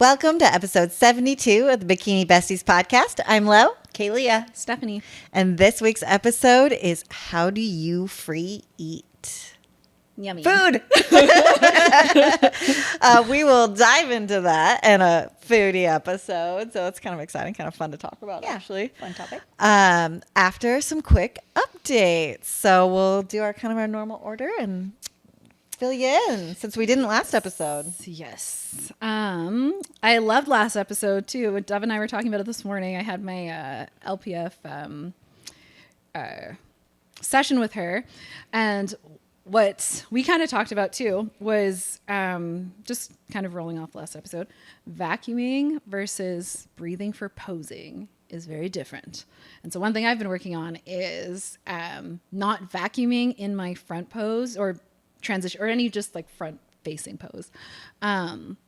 Welcome to episode 72 of the Bikini Besties podcast. I'm Lo. Kaylia. Stephanie. And this week's episode is how do you free eat? Yummy. Food. We will dive into that in a foodie episode. So it's kind of exciting, kind of fun to talk about, actually. Fun topic. After some quick updates. So we'll do our normal order and fill you in since we didn't last episode. Yes. I loved last episode too. What Dove and I were talking about it this morning. I had my LPF session with her, and what we kind of talked about too was just kind of rolling off last episode. Vacuuming versus breathing for posing is very different. And so one thing I've been working on is not vacuuming in my front pose or transition or any just like front facing pose.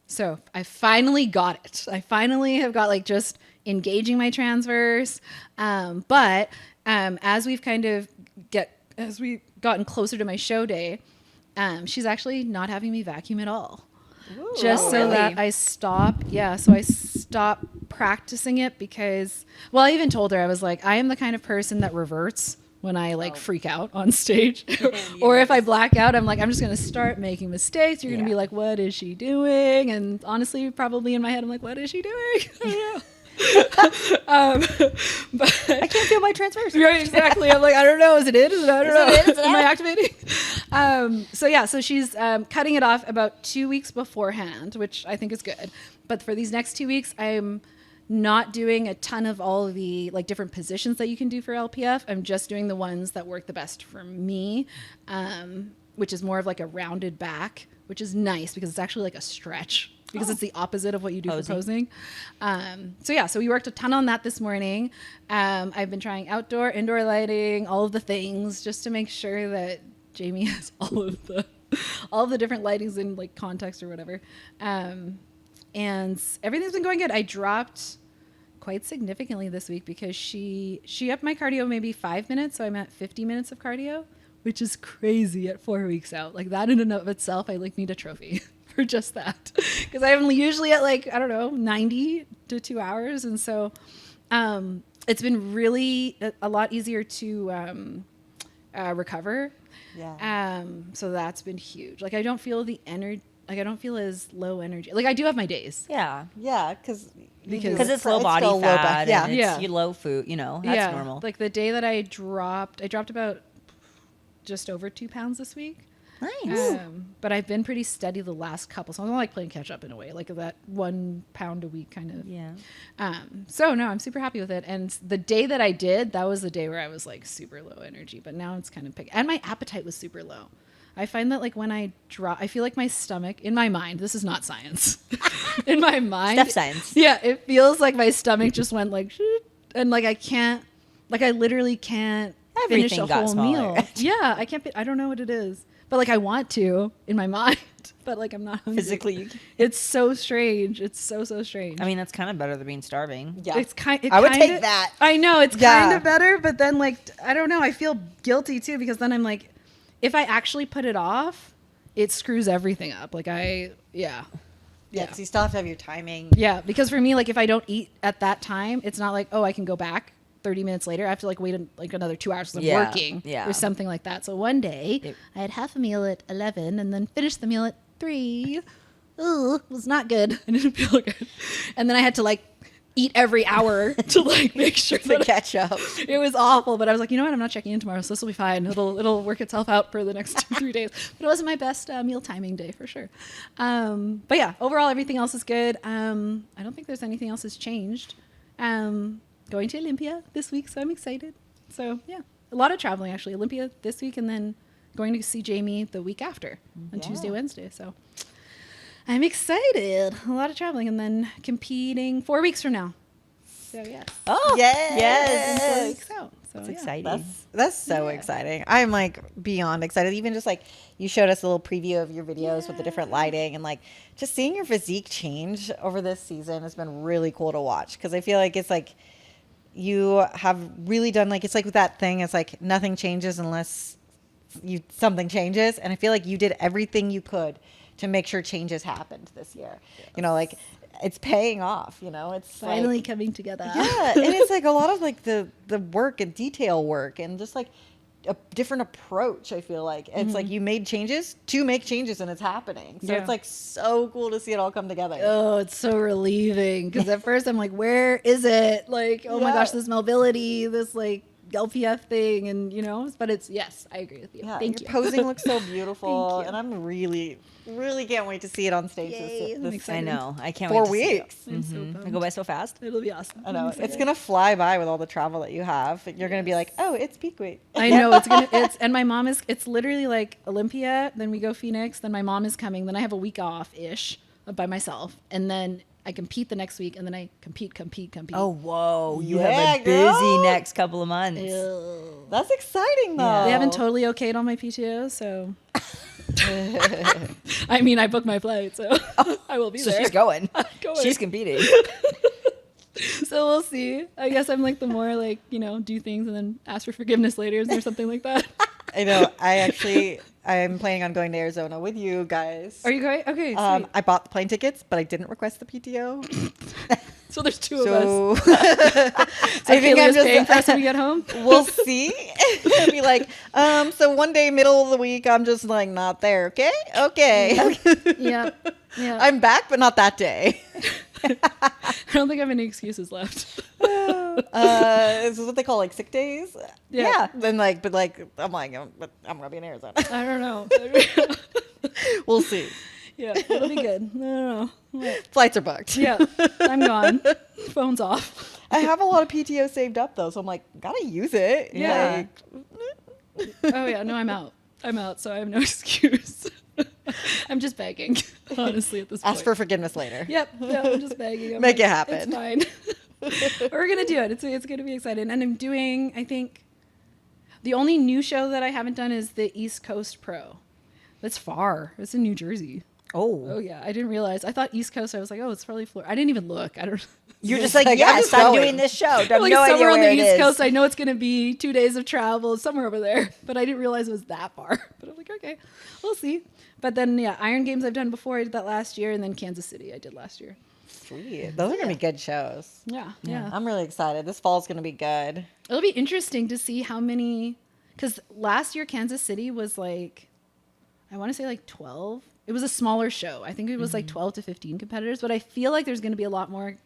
So I finally got it. I finally have got like just engaging my transverse. But as we've gotten closer to my show day, she's actually not having me vacuum at all. Ooh, just so that I stop. Yeah. So I stop practicing it because, well, I even told her, I was like, I am the kind of person that reverts when I freak out on stage or if I black out, I'm like, I'm just going to start making mistakes. You're going to be like, what is she doing? And honestly, probably in my head, I'm like, what is she doing? I don't know. But I can't feel my transverse. Right, exactly. I'm like, I don't know. Is it in? Is it out? I don't know. Am I activating? So she's cutting it off about 2 weeks beforehand, which I think is good. But for these next 2 weeks, I'm not doing a ton of all of the like different positions that you can do for LPF. I'm just doing the ones that work the best for me, which is more of like a rounded back, which is nice because it's actually like a stretch because it's the opposite of what you do for posing. So we worked a ton on that this morning. I've been trying outdoor, indoor lighting, all of the things just to make sure that Jamie has all of the different lightings in like context or whatever. And everything's been going good. I dropped quite significantly this week because she upped my cardio maybe 5 minutes. So I'm at 50 minutes of cardio, which is crazy at 4 weeks out. Like that in and of itself, I like need a trophy for just that. Because I'm usually at 90 to 2 hours. And so it's been really a lot easier to recover. Yeah. So that's been huge. Like I don't feel the energy. Like I don't feel as low energy. Like I do have my days. Yeah. Yeah, because it's low body fat. Yeah. And it's low food, that's normal. Like the day that I dropped about just over 2 pounds this week. Nice. But I've been pretty steady the last couple. So I'm like playing catch up in a way, like that 1 pound a week kind of. Yeah. So no, I'm super happy with it. And the day that I did, that was the day where I was like super low energy, but now it's kind of and my appetite was super low. I find that like when I drop, I feel like my stomach, in my mind, this is not science. In my mind. Steph science. Yeah, it feels like my stomach just went like, and like I literally can't finish a whole meal. Yeah, I can't, I don't know what it is. But like I want to in my mind, but like I'm not hungry. Physically. It's so strange. It's so strange. I mean, that's kind of better than being starving. Yeah. I would take that. I know, it's kind of better, but then like, I don't know, I feel guilty too because then I'm like, if I actually put it off, it screws everything up. Like Yeah, because you still have to have your timing. Yeah, because for me, like if I don't eat at that time, it's not like, oh, I can go back 30 minutes later. I have to like wait like another 2 hours because I'm working or something like that. So one day I had half a meal at 11 and then finished the meal at 3. Ooh, it was not good. I didn't feel good. And then I had to like eat every hour to like make sure to catch up. It was awful, but I was like, you know what? I'm not checking in tomorrow, so this will be fine. It'll work itself out for the next 2-3 days. But it wasn't my best meal timing day for sure. But yeah, overall everything else is good. I don't think there's anything else has changed. Going to Olympia this week, so I'm excited. So yeah, a lot of traveling actually. Olympia this week, and then going to see Jamie the week after on Tuesday, Wednesday. So I'm excited. A lot of traveling and then competing 4 weeks from now. So yes. Oh, yes. 4 weeks out. So that's exciting. That's so exciting. I'm like beyond excited. Even just like you showed us a little preview of your videos with the different lighting and like just seeing your physique change over this season has been really cool to watch because I feel like it's like you have really done like it's like with that thing. It's like nothing changes unless something changes, and I feel like you did everything you could to make sure changes happened this year. You know, like it's paying off, you know, it's finally like, coming together. yeah. And it's like a lot of like the work and detail work and just like a different approach. I feel like it's like you made changes to make changes and it's happening. So it's like so cool to see it all come together. Oh, it's so relieving because at first I'm like, where is it? Like, oh my gosh, this mobility, this like LPF thing, and you know, but it's yes, I agree with you. Yeah, Thank your you. posing looks so beautiful, Thank you. and I'm really can't wait to see it on stage Yay, I'm this excited. I know. I can't 4 wait to see it. weeks. I'm so It'll pumped. go by so fast. It'll be awesome. I know I'm it's excited. gonna fly by with all the travel that you have. You're gonna be like, oh, it's peak week. I know it's and my mom is, it's literally like Olympia, then we go Phoenix, then my mom is coming, then I have a week off ish by myself, and then I compete the next week, and then I compete. Oh, whoa. You Yeah, have a girl. busy next couple of months. Ew. That's exciting though. They haven't totally okayed all my PTO, so I mean, I booked my flight, so I will be So there. she's going. Going. She's competing. So we'll see. I guess I'm like the more like, you know, do things and then ask for forgiveness later or something like that. I know. I'm planning on going to Arizona with you guys. Are you going? Okay, sweet. I bought the plane tickets, but I didn't request the PTO. So there's two of us. So I think I'm just paying for us when we get home. We'll see. I'll be like, so one day, middle of the week, I'm just like not there. Okay. Yeah. I'm back, but not that day. I don't think I have any excuses left. This is what they call like sick days. Yeah. Then like, but like, I'm like, but I'm gonna be in Arizona. I don't know. We'll see. Yeah, it'll be good. I don't know. Flights are booked. Yeah, I'm gone. Phone's off. I have a lot of PTO saved up though, so I'm like, gotta use it. Yeah. Like, Oh yeah, no, I'm out, so I have no excuse. I'm just begging, honestly, at this point. ask for forgiveness later. Yep, I'm just begging. I'm Make like, it happen. It's fine. We're gonna do it. It's gonna be exciting. And I'm doing, I think, the only new show that I haven't done is the East Coast Pro. That's far. It's in New Jersey. Oh yeah, I didn't realize. I thought East Coast. I was like, oh, it's probably Florida. I didn't even look. I don't. You're just like, Like, I'm yes, just I'm going. doing this show. I have Like no idea somewhere on where the it East is. Coast, I know it's going to be 2 days of travel somewhere over there, but I didn't realize it was that far. But I'm like, okay, we'll see. But then, yeah, Iron Games I've done before. I did that last year, and then Kansas City I did last year. Sweet. Those are gonna be good shows. Yeah. I'm really excited. This fall's gonna be good. It'll be interesting to see how many, because last year Kansas City was like, I want to say like 12. It was a smaller show. I think it was like 12 to 15 competitors, but I feel like there's going to be a lot more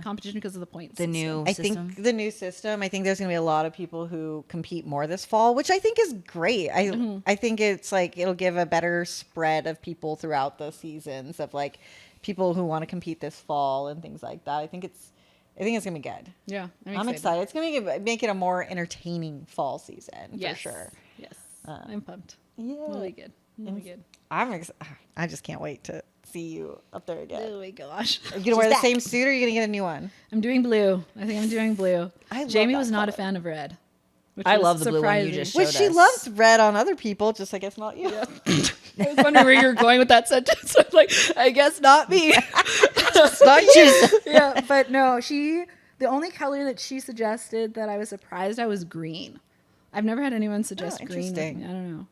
competition because of the points. The new I system. think the new system. I think there's gonna be a lot of people who compete more this fall, which I think is great. I think it's like it'll give a better spread of people throughout the seasons of like people who want to compete this fall and things like that. I think it's gonna be good. Yeah, I'm excited. It's gonna make it a more entertaining fall season for sure. Yes, I'm pumped. Yeah, It'll be good. It'll be good. I just can't wait to see you up there again. Oh my gosh. Are you gonna wear the same suit or are you gonna get a new one? I'm doing blue. I think I'm doing blue. I love Jamie that was not a color. fan of red. Which I was love the blue one you surprising. just Which showed she us. loves red on other people, just I guess not you. I was wondering where you're going with that sentence. I'm like, I guess not me. It's not you. Yeah, but no, the only color that she suggested that I was surprised at was green. I've never had anyone suggest green. interesting. I don't know.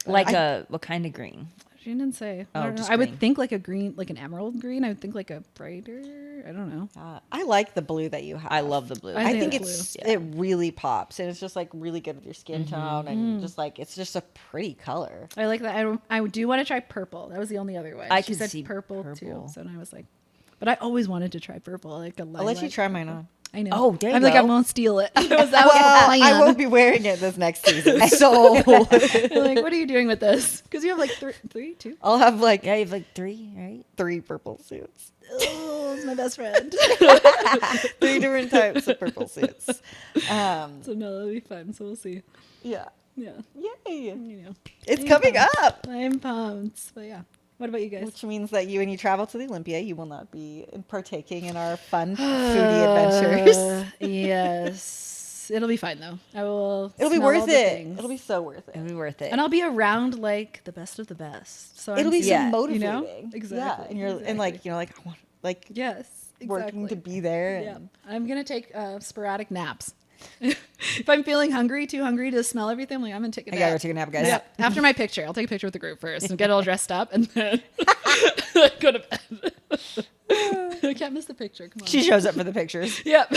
Like what kind of green? She didn't say. Oh, I don't know. just I green. would think like a green, like an emerald green. I would think like a brighter. I don't know. I like the blue that you have. I love the blue. I I think think it's blue. it really pops and it's just like really good with your skin tone and just like it's just a pretty color. I like that. I do want to try purple. That was the only other way. I she could said see purple too. purple. So then I was like, but I always wanted to try purple. Like a I'll let you try mine on. I know. Oh, there you I'm like, I go. won't steal it. That was Well, the plan. I won't be wearing it this next season, so I'm like, what are you doing with this? Because you have like three, two. I'll have like Yeah, you have like 3, right? 3 purple suits. Oh, it's my best friend. 3 different types of purple suits. So no, that'll be fun. So we'll see. Yeah. Yeah, Yay. you know, It's coming up. I'm pumped. But yeah, what about you guys? Which means that when you travel to the Olympia, you will not be partaking in our fun foodie adventures. Yes, it'll be fine though. I will. It'll be smell all worth the it. things. It'll be so worth it. It'll be worth it. And I'll be around like the best of the best. So It'll be so Yeah. motivating. You know? Yeah. Exactly, And you're and exactly. like, you know, like I want like yes, exactly. working to be there. Yeah, And I'm gonna take sporadic naps. If I'm feeling hungry, too hungry to smell everything, I'm like, I'm gonna take a I nap. gotta go take a nap, guys. Yep. After my picture, I'll take a picture with the group first and get all dressed up, and then go to bed. I can't miss the picture. Come on. She shows up for the pictures. Yep.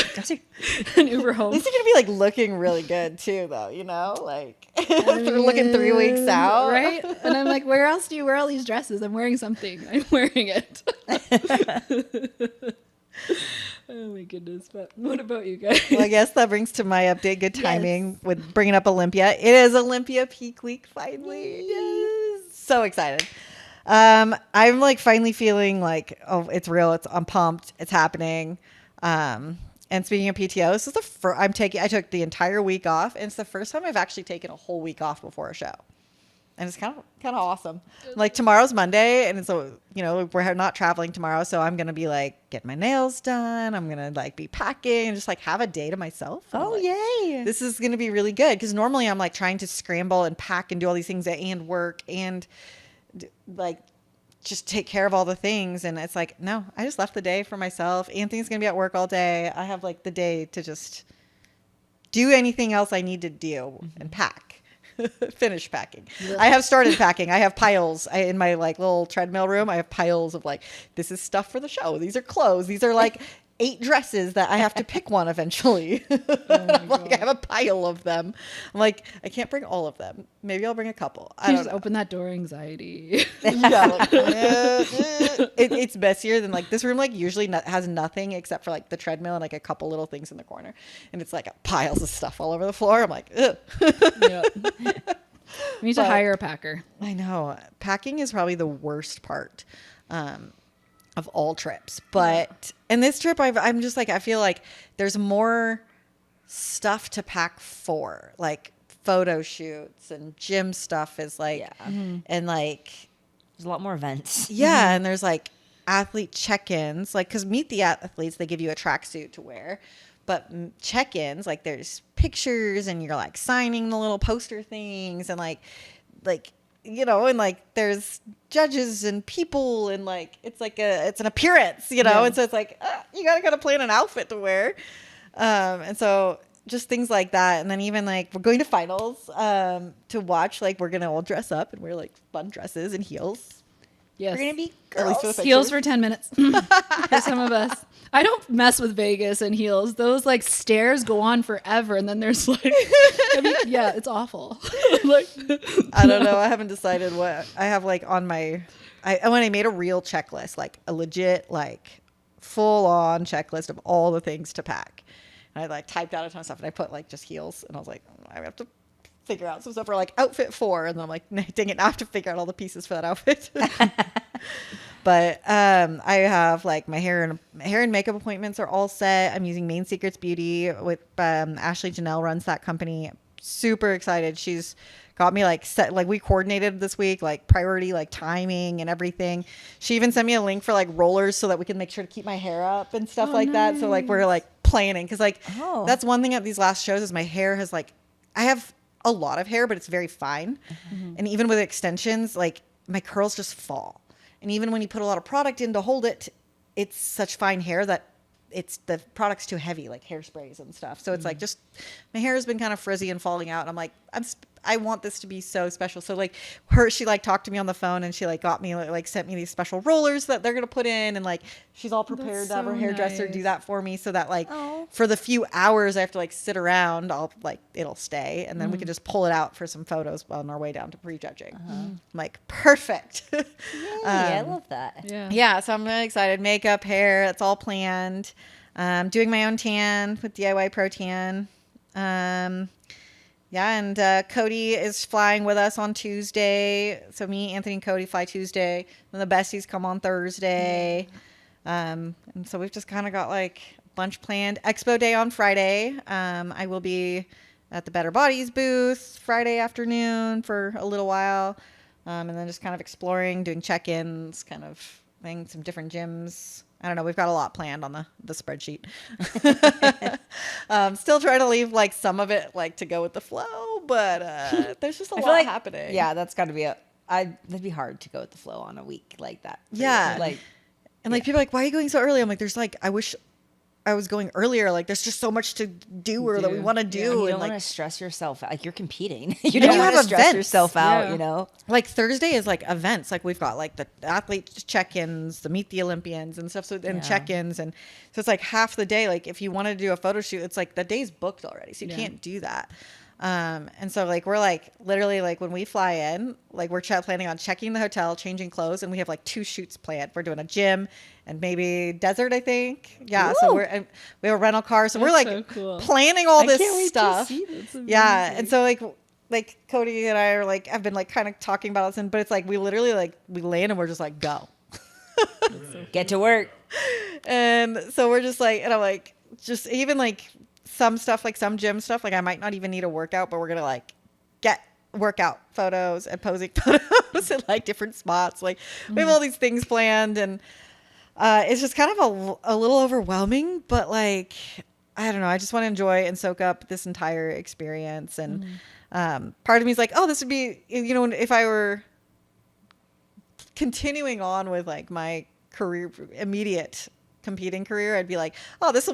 An Uber At home. least you're gonna be like looking really good too, though. You know, like they're looking 3 weeks out, right? And I'm like, where else do you wear all these dresses? I'm wearing something. I'm wearing it. Oh my goodness! But what about you guys? Well, I guess that brings to my update. Good timing with bringing up Olympia. It is Olympia peak week finally. Yes. So excited. I'm like finally feeling like, oh, it's real. I'm pumped. It's happening. And speaking of PTO, this is the first I took the entire week off, and it's the first time I've actually taken a whole week off before a show. And it's kind of awesome. Like tomorrow's Monday, and so we're not traveling tomorrow, so I'm gonna be like getting my nails done. I'm gonna like be packing and just like have a day to myself. Oh, like, yay. This is gonna be really good because normally I'm like trying to scramble and pack and do all these things and work and like just take care of all the things. And it's like, no, I just left the day for myself. Anthony's gonna be at work all day. I have like the day to just do anything else I need to do and pack. Finish packing. Yeah. I have started packing. I have piles in my like little treadmill room. I have piles of like, this is stuff for the show. These are clothes. These are like 8 dresses that I have to pick one eventually. Like I have a pile of them. I'm like, I can't bring all of them. Maybe I'll bring a couple. I don't know. Open that door, anxiety. Yeah, like, it's messier than like this room. Like usually has nothing except for like the treadmill and like a couple little things in the corner, and it's like piles of stuff all over the floor. I'm like, ugh. Yeah. We need to hire a packer. I know packing is probably the worst part of all trips, but in this trip, I'm just like I feel like there's more stuff to pack for, like photo shoots and gym stuff is like, and like there's a lot more events. Yeah, and there's like athlete check-ins, like because Meet the Athletes, they give you a tracksuit to wear, but check-ins, like there's pictures and you're like signing the little poster things and like and like there's judges and people and like it's an appearance, and so it's like you gotta plan an outfit to wear, and so just things like that. And then even like we're going to finals to watch, like we're gonna all dress up and wear like fun dresses and heels. Yes. We're gonna be At least for the girls. Heels pictures. for 10 minutes for some of us. I don't mess with Vegas and heels. Those like stairs go on forever, and then there's like, it's awful. Like, I don't know. I haven't decided what I have like on my. When I made a real checklist, like a legit like full on checklist of all the things to pack, and I like typed out a ton of stuff, and I put like just heels, and I was like, I have to figure out some stuff for like outfit 4, and then I'm like, dang it, now I have to figure out all the pieces for that outfit. But I have like my hair and makeup appointments are all set. I'm using Main Secrets Beauty with Ashley Janelle runs that company. Super excited. She's got me like set, like we coordinated this week, like priority, like timing and everything. She even sent me a link for like rollers so that we can make sure to keep my hair up and stuff like that. So like we're like planning, because like that's one thing at these last shows is my hair has like, I have a lot of hair, but it's very fine. And even with extensions, like my curls just fall. And even when you put a lot of product in to hold it, it's such fine hair that the product's too heavy, like hairsprays and stuff. So it's like just my hair has been kind of frizzy and falling out. And I'm like, I want this to be so special. So like she like talked to me on the phone, and she like got me like sent me these special rollers that they're going to put in. And like, she's all prepared to have her hairdresser do that for me, so that like for the few hours I have to like sit around, it'll stay. And then we can just pull it out for some photos on our way down to prejudging. I'm like, perfect. Yay, I love that. Yeah. So I'm really excited. Makeup, hair, it's all planned. Doing my own tan with DIY Pro Tan. And Cody is flying with us on Tuesday. So me, Anthony, and Cody fly Tuesday. Then the Besties come on Thursday. And so we've just kind of got like a bunch planned. Expo Day on Friday. I will be at the Better Bodies booth Friday afternoon for a little while. And then just kind of exploring, doing check-ins, kind of thing, some different gyms. I don't know. We've got a lot planned on the spreadsheet. Still trying to leave like some of it like to go with the flow, but there's just a lot happening. Yeah, that's got to be that'd be hard to go with the flow on a week like that. Yeah. Like, and like people are like, why are you going so early? I'm like, there's like, I wish I was going earlier, like there's just so much to do or that we want to do. You and don't like want to stress yourself out. Like you're competing. You you don't want to have stress events. yourself out, Yeah. you know? like Thursday is like events. Like we've got like the athlete check-ins, the meet the Olympians and stuff. So and check-ins, and so it's like half the day. Like if you want to do a photo shoot, it's like the day's booked already, so you can't do that. And so like we're like literally like when we fly in, like we're planning on checking the hotel, changing clothes, and we have like 2 shoots planned. We're doing a gym and maybe desert, I think. Yeah. So we have a rental car, so we're like so cool. planning all this can't wait to stuff. See, that's amazing. Yeah, and so like Cody and I are like have been like kind of talking about this, but it's like we literally like we land and we're just like go. Get to work. And so we're just like, and I'm like, just even like some stuff, like some gym stuff, like I might not even need a workout, but we're gonna like get workout photos and posing photos at like different spots. Like we have all these things planned, and it's just kind of a little overwhelming, but like I don't know, I just want to enjoy and soak up this entire experience. And part of me is like, oh, this would be, you know, if I were continuing on with like my career, immediate competing career, I'd be like, oh, this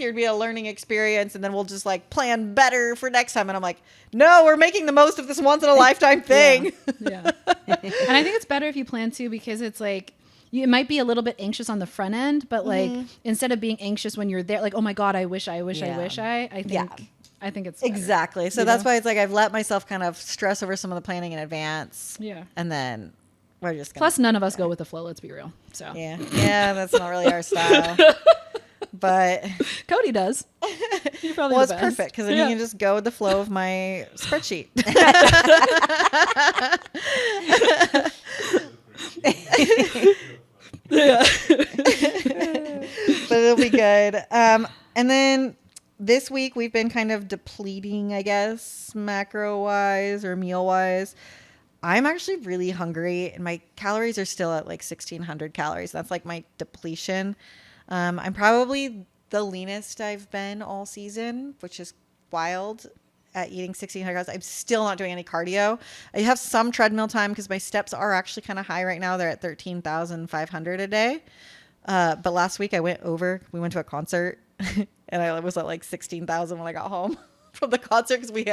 year would be a learning experience, and then we'll just like plan better for next time. And I'm like, no, we're making the most of this once in a lifetime thing. Yeah. And I think it's better if you plan to, because it's like, it might be a little bit anxious on the front end, but like instead of being anxious when you're there, like, oh my God, I think I think it's better, Exactly. So that's why it's like I've let myself kind of stress over some of the planning in advance. Yeah. And then we're just gonna, Plus, none of us go with the flow. Let's be real. So yeah, that's not really our style. But Cody does. You're probably well, the it's best. perfect because then you can just go with the flow of my spreadsheet. Yeah. But it'll be good. And then this week we've been kind of depleting, I guess, macro wise or meal wise. I'm actually really hungry, and my calories are still at like 1,600 calories. That's like my depletion. I'm probably the leanest I've been all season, which is wild, at eating 1,600 calories. I'm still not doing any cardio. I have some treadmill time because my steps are actually kind of high right now. They're at 13,500 a day. But last week we went to a concert and I was at like 16,000 when I got home from the concert because we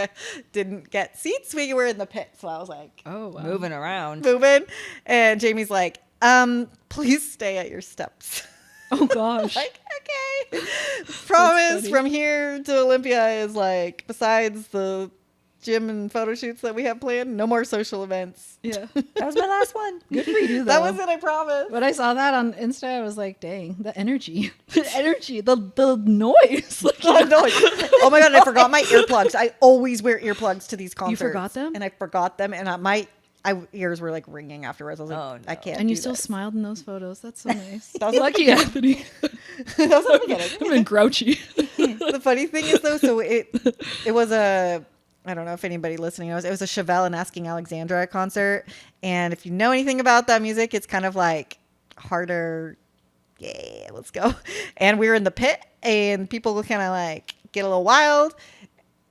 didn't get seats. We were in the pit. So I was like, Oh, wow. Moving around. And Jamie's like, please stay at your steps. Oh gosh. Like, okay. Promise funny. from here to Olympia is like, besides the gym and photo shoots that we have planned, no more social events. Yeah. That was my last one. Good for you, though. That was it, I promise. When I saw that on Insta, I was like, dang, the energy. The noise. Like, Oh, no. Oh my God, I forgot my earplugs. I always wear earplugs to these concerts. forgot them? And I forgot them, and my ears were like ringing afterwards. I was like, Oh, no. I can't. and you do still this. smiled in those photos. That's so nice. That was Lucky Anthony. That was at the beginning. I've been grouchy. The funny thing is though, so it was I don't know if anybody listening knows, it was a Chevelle and Asking Alexandra concert. And if you know anything about that music, it's kind of like harder. Yeah, let's go. And we were in the pit and people kind of like get a little wild.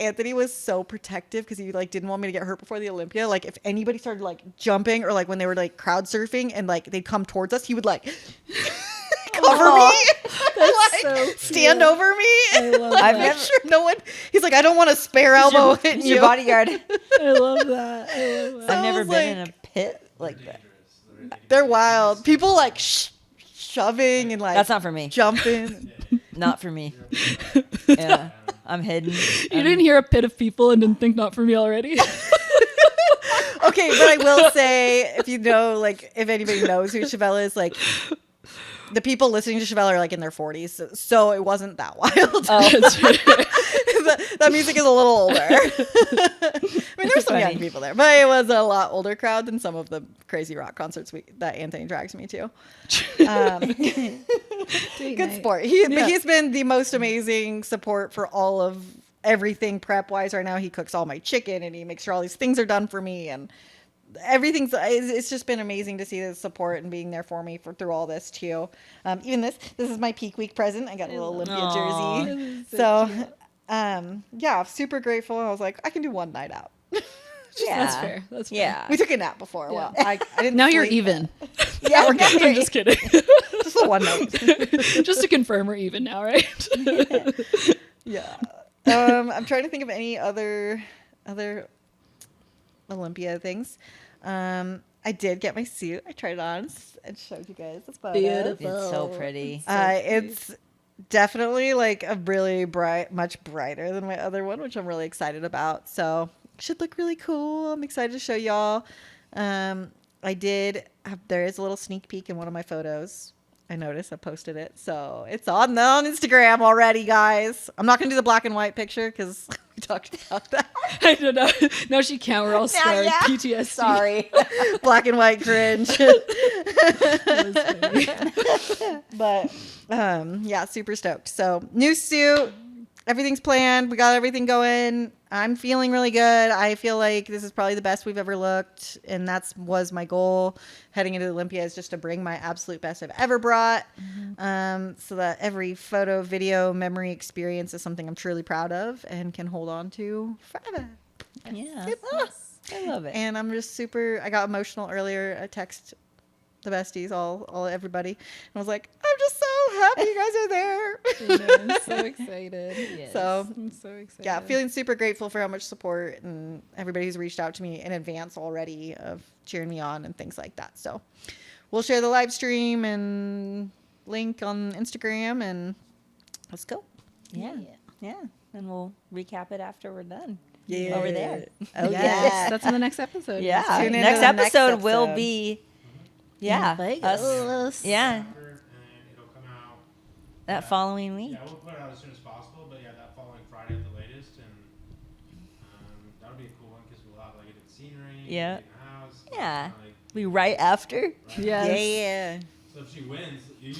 Anthony was so protective because he like didn't want me to get hurt before the Olympia. Like if anybody started like jumping or like when they were like crowd surfing and like they'd come towards us, he would like cover me, like so stand cute. over me. I love I've that. never- Sure no one. He's like, I don't want a spare elbow in It's you. your bodyguard. I love that. I love that. So I've I never was been like- in a pit like that. They're wild. People like shoving and like That's not for me. jumping. Not for me. Yeah. I'm hidden. You didn't hear a pit of people and didn't think not for me already? Okay, but I will say, if you know, like, if anybody knows who Chevelle is, like, the people listening to Chevelle are like in their 40s, so it wasn't that wild. That music is a little older. I mean, there's some young Funny. people there, but it was a lot older crowd than some of the crazy rock concerts that Anthony drags me to. Good sport. But he's been the most amazing support for all of everything prep wise right now. He cooks all my chicken and he makes sure all these things are done for me, and it's just been amazing to see the support and being there for me through all this too. Even this is my peak week present. I got a little Olympia jersey. So yeah, super grateful. I was like, I can do one night out. Yeah. That's fair. That's fair. Yeah. We took a nap before. Well, I didn't Now you're sleep. even. Yeah, we're I'm just kidding. just just the one night. Just to confirm we're even now, right? Yeah. I'm trying to think of any other Olympia things. I did get my suit. I tried it on and showed you guys. It's Beautiful. It's so pretty. It's definitely like a really much brighter than my other one, which I'm really excited about. So it should look really cool. I'm excited to show y'all. There is a little sneak peek in one of my photos. I noticed I posted it. So it's on Instagram already, guys. I'm not going to do the black and white picture because we talked about that. I don't know. No, she can't. We're all scarred. Yeah. PTSD. Sorry. Black and white cringe. But yeah, super stoked. So new suit. Everything's planned. We got everything going. I'm feeling really good. I feel like this is probably the best we've ever looked. And was my goal heading into Olympia, is just to bring my absolute best I've ever brought. So that every photo, video, memory experience is something I'm truly proud of and can hold on to forever. Yeah. I love it. And I'm just I got emotional earlier. I text the besties, all everybody. And I was like, I'm just so happy you guys are there. I'm so excited. Yes. So I'm so excited. yeah, feeling super grateful for how much support and everybody who's reached out to me in advance already of cheering me on and things like that. So we'll share the live stream and link on Instagram and let's go. Yeah. And we'll recap it after we're done. Yeah. Over there. Oh, Yes, that's in the next episode. Yeah. Tune into Next the next episode will episode. be us. Yeah. And it'll come out. That following week. Yeah, we'll put it out as soon as possible, but yeah, that following Friday at the latest, and that'll be a cool one because we'll have like a different scenery. Yeah. In the house. Yeah. Like, Be right after. right? Yes. Yeah. So if she wins, you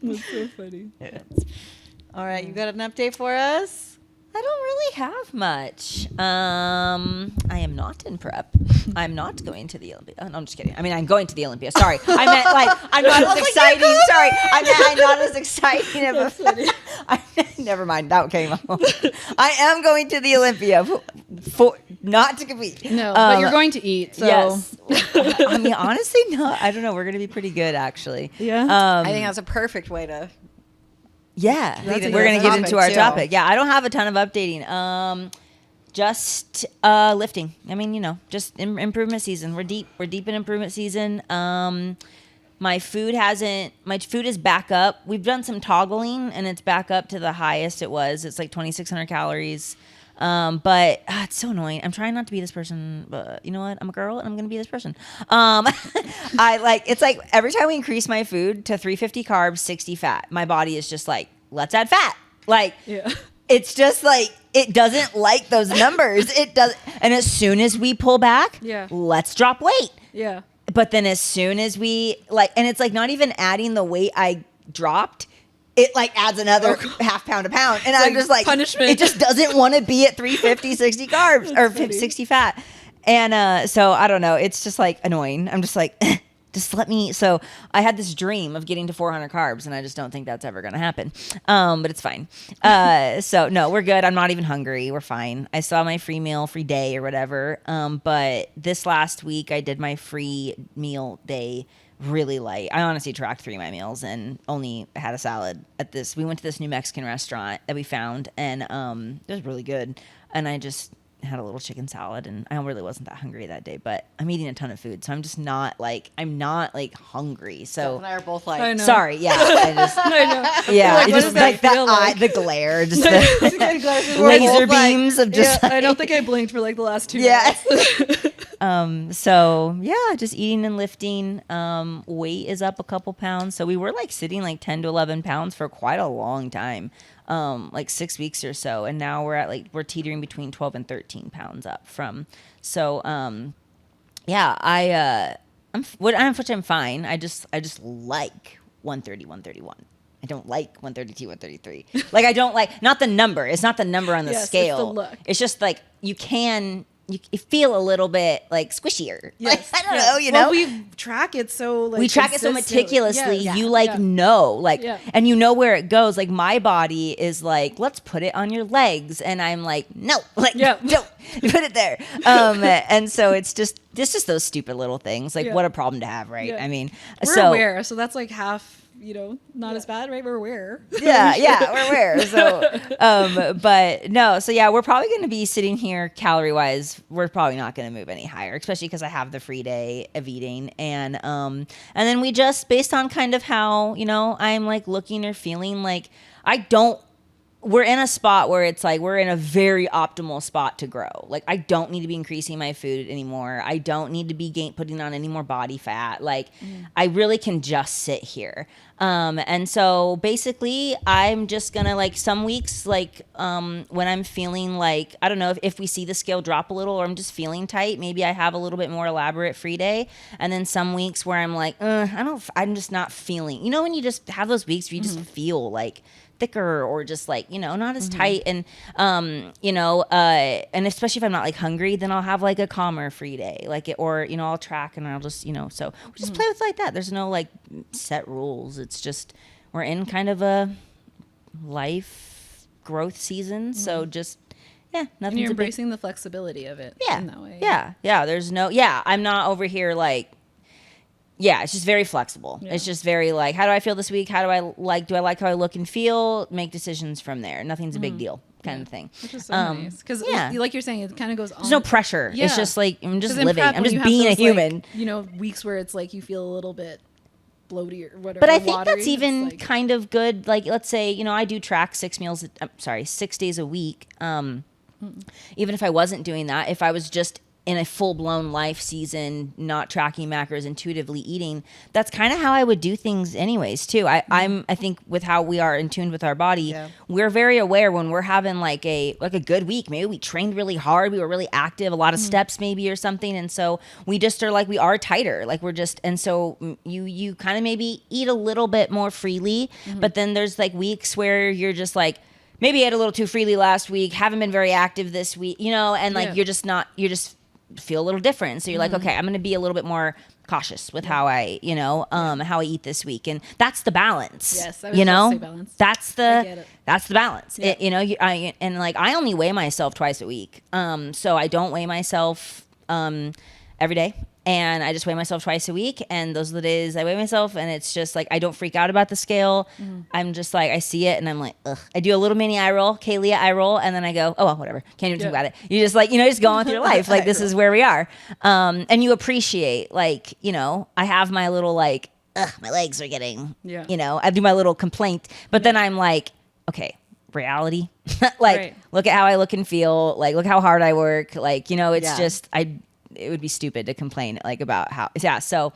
That's so funny. All right, you got an update for us? I don't really have much. I am not in prep. I'm not going to the Olympia. Oh, no, I'm just kidding. I mean, I'm going to the Olympia. Sorry. I meant like, I'm not as exciting. Sorry. I'm not as exciting of a... Never mind. That came off. I am going to the Olympia for not to compete. No, but you're going to eat. So. Yes. I mean, honestly, no. I don't know. We're going to be pretty good, actually. Yeah. I think that's a perfect way to... Yeah, Lead into we're gonna the get topic, into our too. topic. Yeah, I don't have a ton of updating. Just lifting. I mean, just improvement season. We're deep in improvement season. My food is back up. We've done some toggling and it's back up to the highest it was. It's like 2,600 calories. But it's so annoying. I'm trying not to be this person, but you know what? I'm a girl and I'm going to be this person. It's like every time we increase my food to 350 carbs, 60 fat, my body is just like, let's add fat. Like, Yeah. it's just like, it doesn't like those numbers. It does. And as soon as we pull back, Yeah. let's drop weight. Yeah. But then as soon as we and it's like not even adding the weight I dropped, it like adds another half pound a pound. And I'm like just like, punishment. it just doesn't want to be at 350, 60 carbs or funny. 60 fat. And so I don't know. It's just like annoying. I'm just like, just let me. So I had this dream of getting to 400 carbs and I just don't think that's ever going to happen. But it's fine. So no, we're good. I'm not even hungry. We're fine. I saw my free day or whatever. But this last week I did my free meal day really light. I honestly tracked 3 of my meals and only had a salad at this. We went to this new Mexican restaurant that we found and it was really good. And I just had a little chicken salad and I really wasn't that hungry that day, but I'm eating a ton of food. So I'm just not hungry. So Steph and I are both like... I know. sorry. Yeah. I just, I know. yeah. Like, it what just does that feel like? the glare, just We're the both laser like- beams of just, I don't think I blinked for like the last 2 yeah. minutes. So yeah, just eating and lifting. Weight is up a couple pounds. So we were like sitting like 10 to 11 pounds for quite a long time. Like 6 weeks or so. And now we're teetering between 12 and 13 pounds up from. So, yeah, I'm fine. I just like 130, 131. I don't like 132, 133. Like I don't like, not the number. It's not the number on the Yes, it's scale. the look. It's just like you can you feel a little bit like squishier. Yes. Like, I don't know, you know. we track it so like We track it so consistently. meticulously. Yes. You like know, like, Yeah. and you know where it goes. Like my body is like, let's put it on your legs, and I'm like, no, like, Yeah. don't put it there. And so it's just those stupid little things. Like, Yeah. what a problem to have, right? Yeah. I mean, We're so aware, so that's like half, not as bad, right? We're aware. yeah, we're aware. So, but no, so yeah, we're probably going to be sitting here calorie wise. We're probably not going to move any higher, especially because I have the free day of eating, and then we just based on kind of how I'm like looking or feeling like we're in a spot where it's like we're in a very optimal spot to grow. Like I don't need to be increasing my food anymore. I don't need to be putting on any more body fat. Like I really can just sit here. And so basically I'm just gonna like some weeks like when I'm feeling like, I don't know if we see the scale drop a little or I'm just feeling tight, maybe I have a little bit more elaborate free day. And then some weeks where I'm like, I'm just not feeling, when you just have those weeks where you just feel like thicker or just like not as tight, and and especially if I'm not like hungry, then I'll have like a calmer free day, like it, or I'll track and I'll just so we just play with it like that. There's no like set rules. It's just we're in kind of a life growth season, so just And nothing. you're embracing the flexibility of it. In that way. There's no I'm not over here like. Yeah, it's just very flexible. Yeah. It's just very like, how do I feel this week? Do I like how I look and feel? Make decisions from there. Nothing's a big deal kind of thing. Which is so nice. Because like you're saying, it kind of goes on. There's no pressure. Yeah. It's just like, I'm just 'Cause in living. prep, I'm when just you have being a those, human. like, weeks where it's like you feel a little bit bloaty or whatever. But I think watery, that's even like, kind of good. Like, let's say, I do track 6 days a week. Even if I wasn't doing that, if I was just in a full-blown life season, not tracking macros, intuitively eating, that's kind of how I would do things anyways too. I think with how we are in tune with our body, we're very aware when we're having like a good week. Maybe we trained really hard, we were really active, a lot of steps maybe or something, and so we just are like, we are tighter, like we're just, and so you kind of maybe eat a little bit more freely, but then there's like weeks where you're just like, maybe I ate a little too freely last week, haven't been very active this week, and like you're just feel a little different. So you're like, okay, I'm going to be a little bit more cautious with how I, how I eat this week. And that's the balance. Yes. I was just say balance. That's the balance. Yeah. And like, I only weigh myself twice a week. So I don't weigh myself, every day. And I just weigh myself twice a week. And those are the days I weigh myself. And it's just like, I don't freak out about the scale. I'm just like, I see it and I'm like, ugh. I do a little mini eye roll, Kaylee eye roll. And then I go, oh, well, whatever. Can't even think about it. You just like, just go on through your life. Like, this is where we are. And you appreciate, like, I have my little like, ugh, my legs are getting, I do my little complaint. But then I'm like, okay, reality. Like, look at how I look and feel. Like, look how hard I work. Like, it's just, it would be stupid to complain like about how so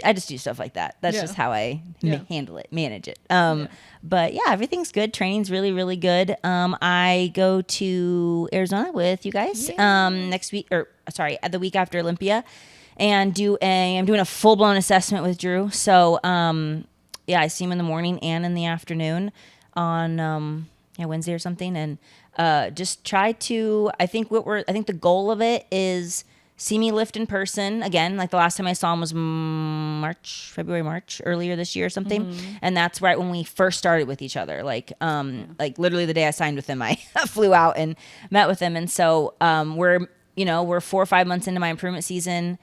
I just do stuff like that. That's just how I handle it, manage it. But everything's good. Training's really, really good. I go to Arizona with you guys next week, or sorry, the week after Olympia, and I'm doing a full-blown assessment with Drew. So I see him in the morning and in the afternoon on Wednesday or something, and just try to, I think the goal of it is see me lift in person again. Like the last time I saw him was February, March, earlier this year or something. And that's right when we first started with each other. Like literally the day I signed with him, I flew out and met with him. And so we're 4 or 5 months into my improvement season.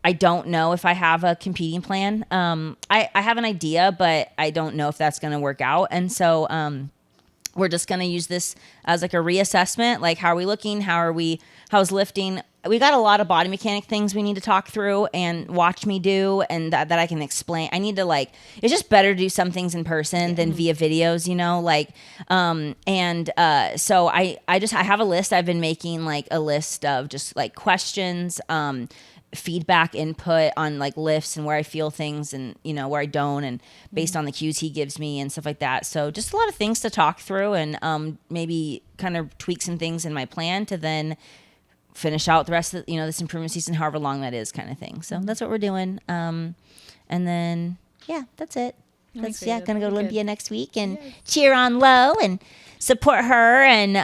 I don't know if I have a competing plan. I have an idea, but I don't know if that's going to work out. And so we're just going to use this as like a reassessment. Like, how are we looking? How's lifting? We got a lot of body mechanic things we need to talk through and watch me do, and that I can explain. I need to it's just better to do some things in person than via videos, so I have a list. I've been making like a list of just like questions, feedback, input on like lifts and where I feel things and where I don't, and based on the cues he gives me and stuff like that. So just a lot of things to talk through, and maybe kind of tweak some things in my plan to then finish out the rest of this improvement season, however long that is, kind of thing. So that's what we're doing. And then that's it. That's gonna go to Olympia next week and cheer on Lo and support her, and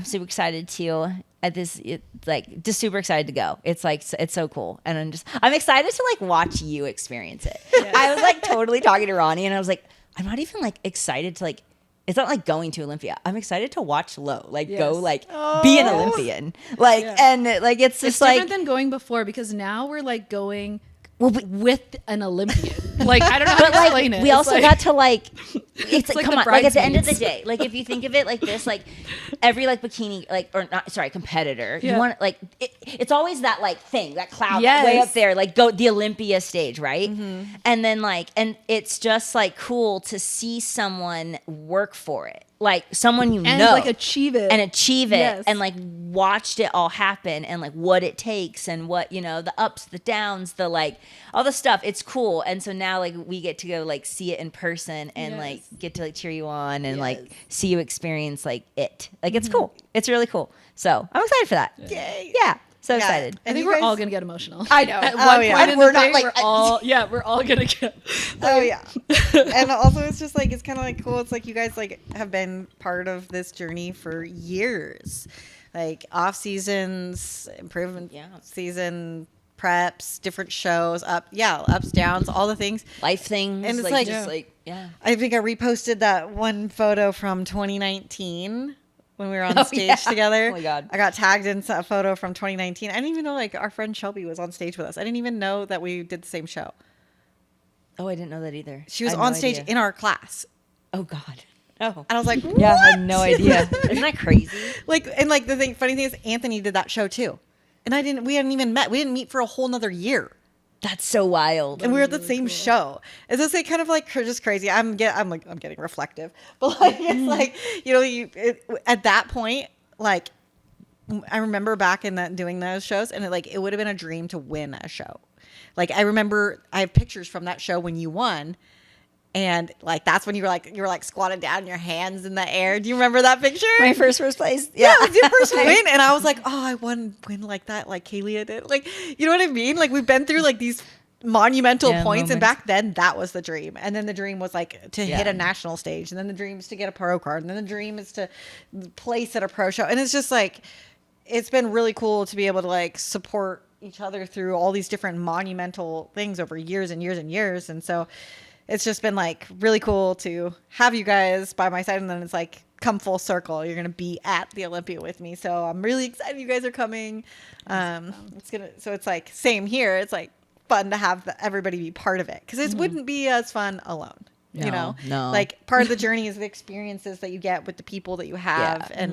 super excited to at this, like just super excited to go. It's like, it's so cool. And I'm excited to like watch you experience it. Yes. I was like totally talking to Ronnie and I was like, I'm not even like excited to like, it's not like going to Olympia. I'm excited to watch Lo, like go Yes. like be an Olympian. Like, Yeah. and like, it's just It's like, different than going before because now we're like going well, with an Olympian. Like I don't know how but to explain like it. we It's also like- got to like it's like like come the on, like at the end of the bridesmaids. day, like if you think of it like this, like every like bikini like or not sorry competitor, you Yeah. want like it's always that like thing, that cloud Yes. way up there, like go the Olympia stage, right? And then like and it's just like cool to see someone work for it, like someone you and know like achieve it and achieve it Yes. and like watched it all happen and like what it takes and what, you know, the ups, the downs, the like all the stuff. It's cool. And so now like we get to go like see it in person and Yes. like get to like cheer you on and like Yes. see you experience like it. Like it's cool. It's really cool. So I'm excited for that. Yay. Yeah. So Yeah. excited. I And think you we're guys- all gonna get emotional. I know. At Oh, one yeah. point in We're the not, thing, like, we're all we're all gonna get. Oh yeah. And also it's just like it's kind of like cool. It's like you guys like have been part of this journey for years, like off seasons, improvement season, preps, different shows, ups, downs, all the things. Life things. And it's like like- just Yeah. like, yeah. I think I reposted that one photo from 2019 when we were on stage yeah. together. Oh my God. I got tagged in a photo from 2019. I didn't even know like our friend Shelby was on stage with us. I didn't even know that we did the same show. Oh, I didn't know that either. She was I had on no stage idea. in our class. Oh God. Oh. And I was like, Yeah, I had no "What?" idea. Isn't that crazy? Like, and like funny thing is Anthony did that show too. And we hadn't even met. We didn't meet for a whole nother year. That's so wild. And we were at the same show. It's just like kind of like just crazy. I'm getting reflective, but like it's like you know at that point like I remember back in that doing those shows and it would have been a dream to win a show. Like I remember I have pictures from that show when you won. And like that's when you were like squatted down, your hands in the air. Do you remember that picture? My first place. Yeah, it was your first win, and I was like, oh, I win like that, like Kalia did. Like, you know what I mean? Like we've been through like these monumental points, and moments. back then that was the dream. And then the dream was like to hit Yeah. a national stage, and then the dream is to get a pro card, and then the dream is to place at a pro show. And it's just like it's been really cool to be able to like support each other through all these different monumental things over years and years and years. And so it's just been like really cool to have you guys by my side, and then it's like come full circle. You're gonna be at the Olympia with me, so I'm really excited you guys are coming. It's like same here. It's like fun to have everybody be part of it because it wouldn't be as fun alone. You know, No. like part of the journey is the experiences that you get with the people that you have, Yeah.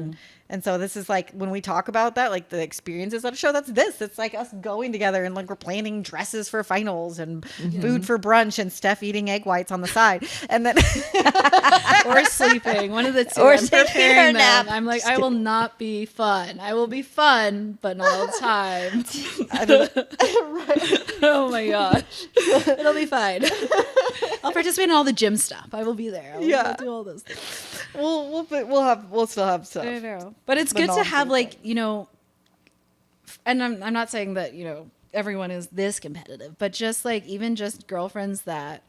and so this is like when we talk about that, like the experiences at a show. That's this. It's like us going together and like we're planning dresses for finals and food for brunch and Steph eating egg whites on the side, and then Or sleeping. One of the two. Or I'm taking preparing a them. nap. I'm like, I will not be fun. I will be fun, but not all the time. I don't, Oh my gosh. It'll be fine. I'll participate in all the gym stuff. I will be there. I'll do all those things. we'll still have stuff. I know. But it's The good to have non-food like, things. you know, and I'm not saying that, you know, everyone is this competitive, but just like even just girlfriends that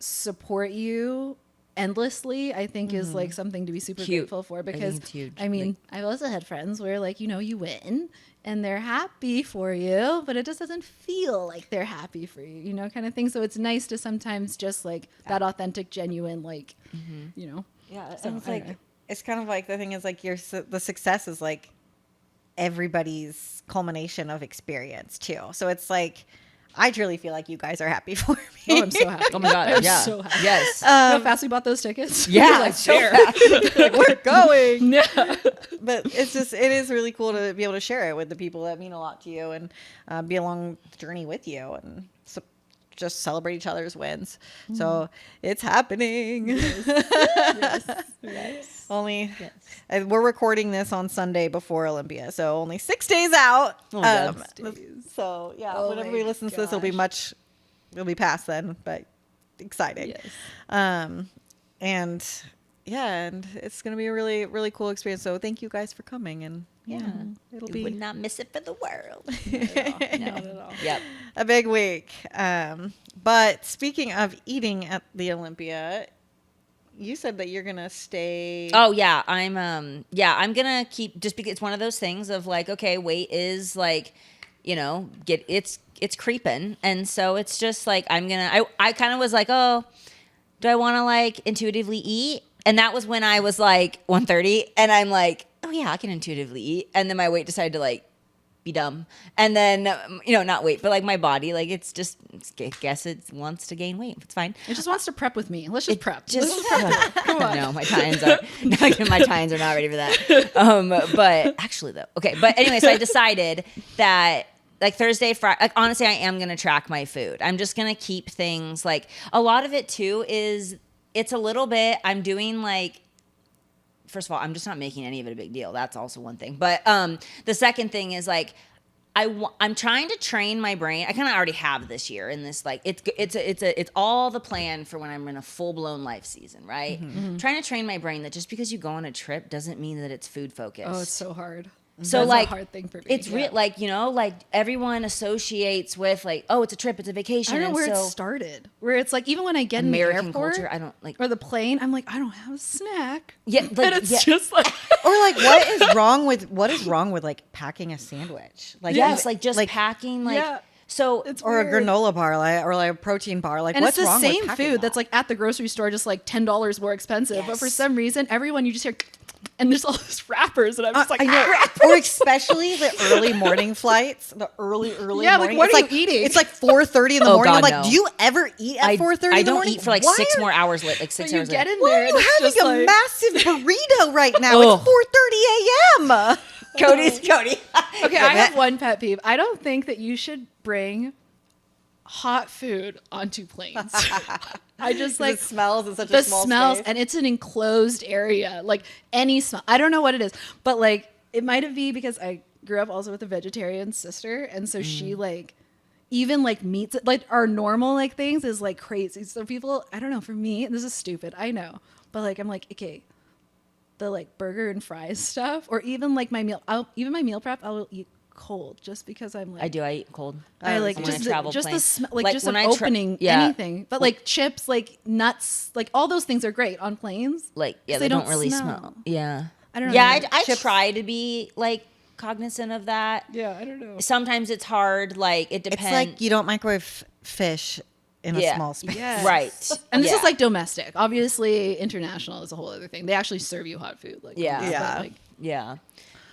support you endlessly, I think is like something to be super Cute. grateful for I think because it's huge. I mean, I've also had friends where like, you know, you win and they're happy for you, but it just doesn't feel like they're happy for you, you know, kind of thing. So it's nice to sometimes just like that authentic, genuine, like, you know. Yeah, So, and it's I like don't know. it's kind of like the thing is like the success is like everybody's culmination of experience too. So it's like I truly feel like you guys are happy for me. Oh, I'm so happy. Oh my God. I'm Yeah. so happy. Yes. You know how fast we bought those tickets? Yeah, We were like, so "There." Like, we're going. Yeah. But it is really cool to be able to share it with the people that mean a lot to you and be along the journey with you and just celebrate each other's wins. So it's happening. Yes. Only we're recording this on Sunday before Olympia, so only 6 days out. Oh, God. 6 days. So yeah, Oh when my everybody listens to this, it'll be past then, but exciting. Yes. And yeah, and it's gonna be a really, really cool experience. So thank you guys for coming, and it'll You be would not miss it for the world. Not at all. Yep. a big week. But speaking of eating at the Olympia, you said that you're gonna stay. Oh yeah, I'm gonna keep, just because it's one of those things of like, okay, weight is like, it's creeping, and so it's just like I kind of was like, oh, do I want to like intuitively eat? And that was when I was like 130, and I'm like, oh yeah, I can intuitively eat, and then my weight decided to like be dumb, and then not weight, but like my body, like I guess it wants to gain weight. It's fine. It just wants to prep with me. Let's just prep. Come on. No, my tines are not ready for that. But actually though, okay. But anyway, so I decided that like Thursday, Friday, like honestly, I am gonna track my food. I'm just gonna keep things like, a lot of it too is, it's a little bit, I'm doing like, first of all, I'm just not making any of it a big deal. That's also one thing. But the second thing is like, I'm trying to train my brain. I kind of already have this year in this, like, it's all the plan for when I'm in a full blown life season, right? Trying to train my brain that just because you go on a trip doesn't mean that it's food focused. Oh, it's so hard. So That's like, a hard thing for me. it's real, like, like everyone associates with like, oh, it's a trip, it's a vacation. I don't know where and it so started. Where it's like, even when I get in the American airport culture, I don't like, or the plane, I'm like, I don't have a snack. yeah, like, And it's just like, Or like, what is wrong with like packing a sandwich? Like, yes, like just packing, like, yeah. so It's or a weird. granola bar, or like a protein bar. Like, And what's it's the wrong same with packing food that? that's like at the grocery store, just like $10 more expensive. But for Yes. some reason, everyone, you just hear, and there's all these wrappers, and I'm just like, I know. Or especially the early morning flights, the early Yeah, like, morning. what It's are you like, eating? It's like 4:30 in the Oh, morning. I'm God, like, no. do you ever eat at 4:30 in the I don't morning? eat for like Why 6 are- more hours, like 6 But you hours get later. in Why there, are and you it's having just a like, massive burrito right now? Ugh. It's 4:30 a.m. Cody. Okay, I have one pet peeve. I don't think that you should bring hot food onto planes. I just like it smells in such a the small smells, space. and it's an enclosed area. Like any smell, I don't know what it is, but like it might have been because I grew up also with a vegetarian sister, and so she like even like meats, like our normal like things is like crazy. So people, I don't know. For me, this is stupid, I know, but like I'm like, okay, the like burger and fries stuff, or even like my meal, even my meal prep, I'll eat cold just because I'm like, I eat cold. I like when just I travel just plane. the smell, like just when an I opening yeah, anything, but like chips, like nuts, like all those things are great on planes. like yeah, 'cause they don't really smell. Yeah, I don't know. Yeah, I Chips. try to be like cognizant of that. Yeah, I don't know. Sometimes it's hard. Like it It's depends. like you don't microwave fish in a Yeah. small space. Yes. Right. And this Yeah. is like domestic. Obviously, international is a whole other thing. They actually serve you hot food. Like Yeah. but, Yeah. like, Yeah.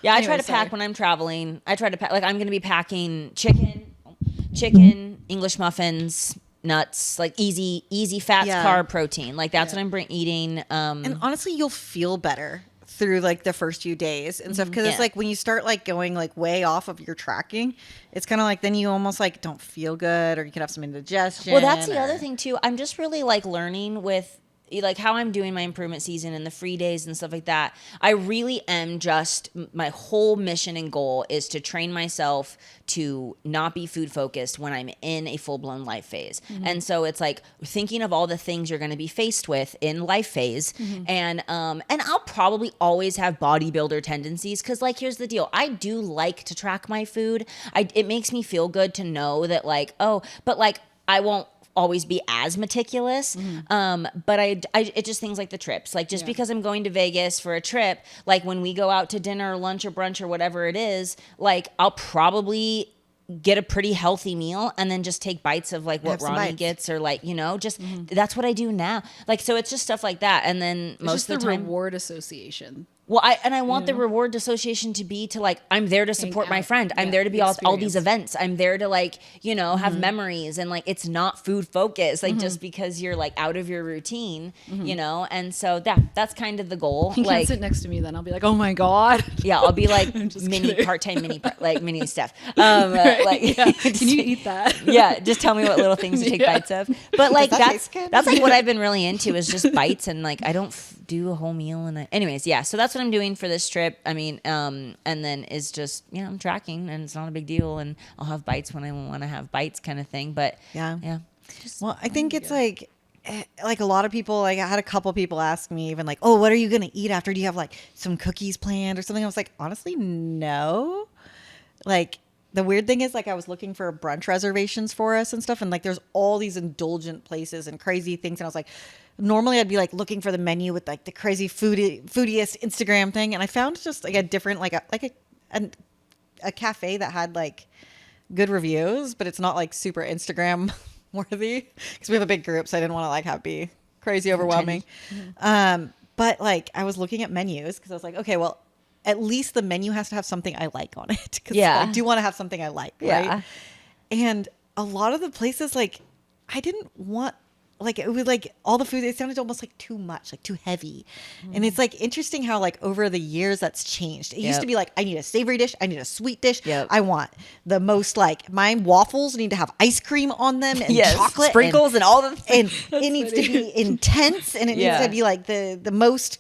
Yeah, I try Anyway, to pack sorry. when I'm traveling. I try to pack, like, I'm going to be packing chicken, English muffins, nuts, like easy fats, Yeah. carb, protein. Like, that's what I'm eating. And honestly, you'll feel better through like the first few days and stuff, because it's Yeah. like when you start like going like way off of your tracking, it's kind of like then you almost like don't feel good, or you could have some indigestion. Well, that's the or- other thing, too. I'm just really, like, learning with like how I'm doing my improvement season and the free days and stuff like that. I really am just, my whole mission and goal is to train myself to not be food focused when I'm in a full blown life phase. And so it's like thinking of all the things you're going to be faced with in life phase. And I'll probably always have bodybuilder tendencies. 'Cause like, here's the deal. I do like to track my food. It makes me feel good to know that like, oh, but like I won't always be as meticulous. But it just things like the trips, like just because I'm going to Vegas for a trip, like when we go out to dinner or lunch or brunch or whatever it is, like I'll probably get a pretty healthy meal and then just take bites of like what Have some Ronnie bites. gets, or like, just that's what I do now. Like, so it's just stuff like that. And then it's most just of the the time, reward association. well, I want the reward association to be to like, I'm there to support my out. friend. I'm Yeah, there to be all these experience. events. I'm there to like, have memories, and like, it's not food focused, like just because you're like out of your routine, and so that's kind of the goal. You Like, can't sit next to me, then I'll be like, oh my god. yeah, I'll be like I'm just mini kidding. part-time mini Steph. Like, Yeah. Can you eat that? yeah, just tell me what little things to take Yeah. bites of. But like that that's taste good? that's like what I've been really into is just bites, and like I don't do a whole meal. And anyways, yeah. So that's what I'm doing for this trip. I mean, and then is just I'm tracking, and it's not a big deal, and I'll have bites when I want to have bites, kind of thing. But Yeah. yeah. Just, Well, I think it's like a lot of people, like I had a couple people ask me even like, oh, what are you going to eat after? Do you have like some cookies planned or something? I was like, honestly, no. Like, the weird thing is, like, I was looking for brunch reservations for us and stuff, and like there's all these indulgent places and crazy things, and I was like, normally I'd be like looking for the menu with like the crazy foodiest Instagram thing, and I found just like a different a cafe that had like good reviews, but it's not like super Instagram worthy because we have a big group, so I didn't want to like have be crazy overwhelming. But like I was looking at menus because I was like, okay, well, at least the menu has to have something I like on it, because I do want to have something I like, right? And a lot of the places, like, I didn't want, like, it was like all the food, it sounded almost like too much, like too heavy. And it's like interesting how like over the years that's changed. It used to be like, I need a savory dish, I need a sweet dish, I want the most, like, my waffles need to have ice cream on them and chocolate sprinkles and all the things. And it needs to be intense, and it needs to be like the most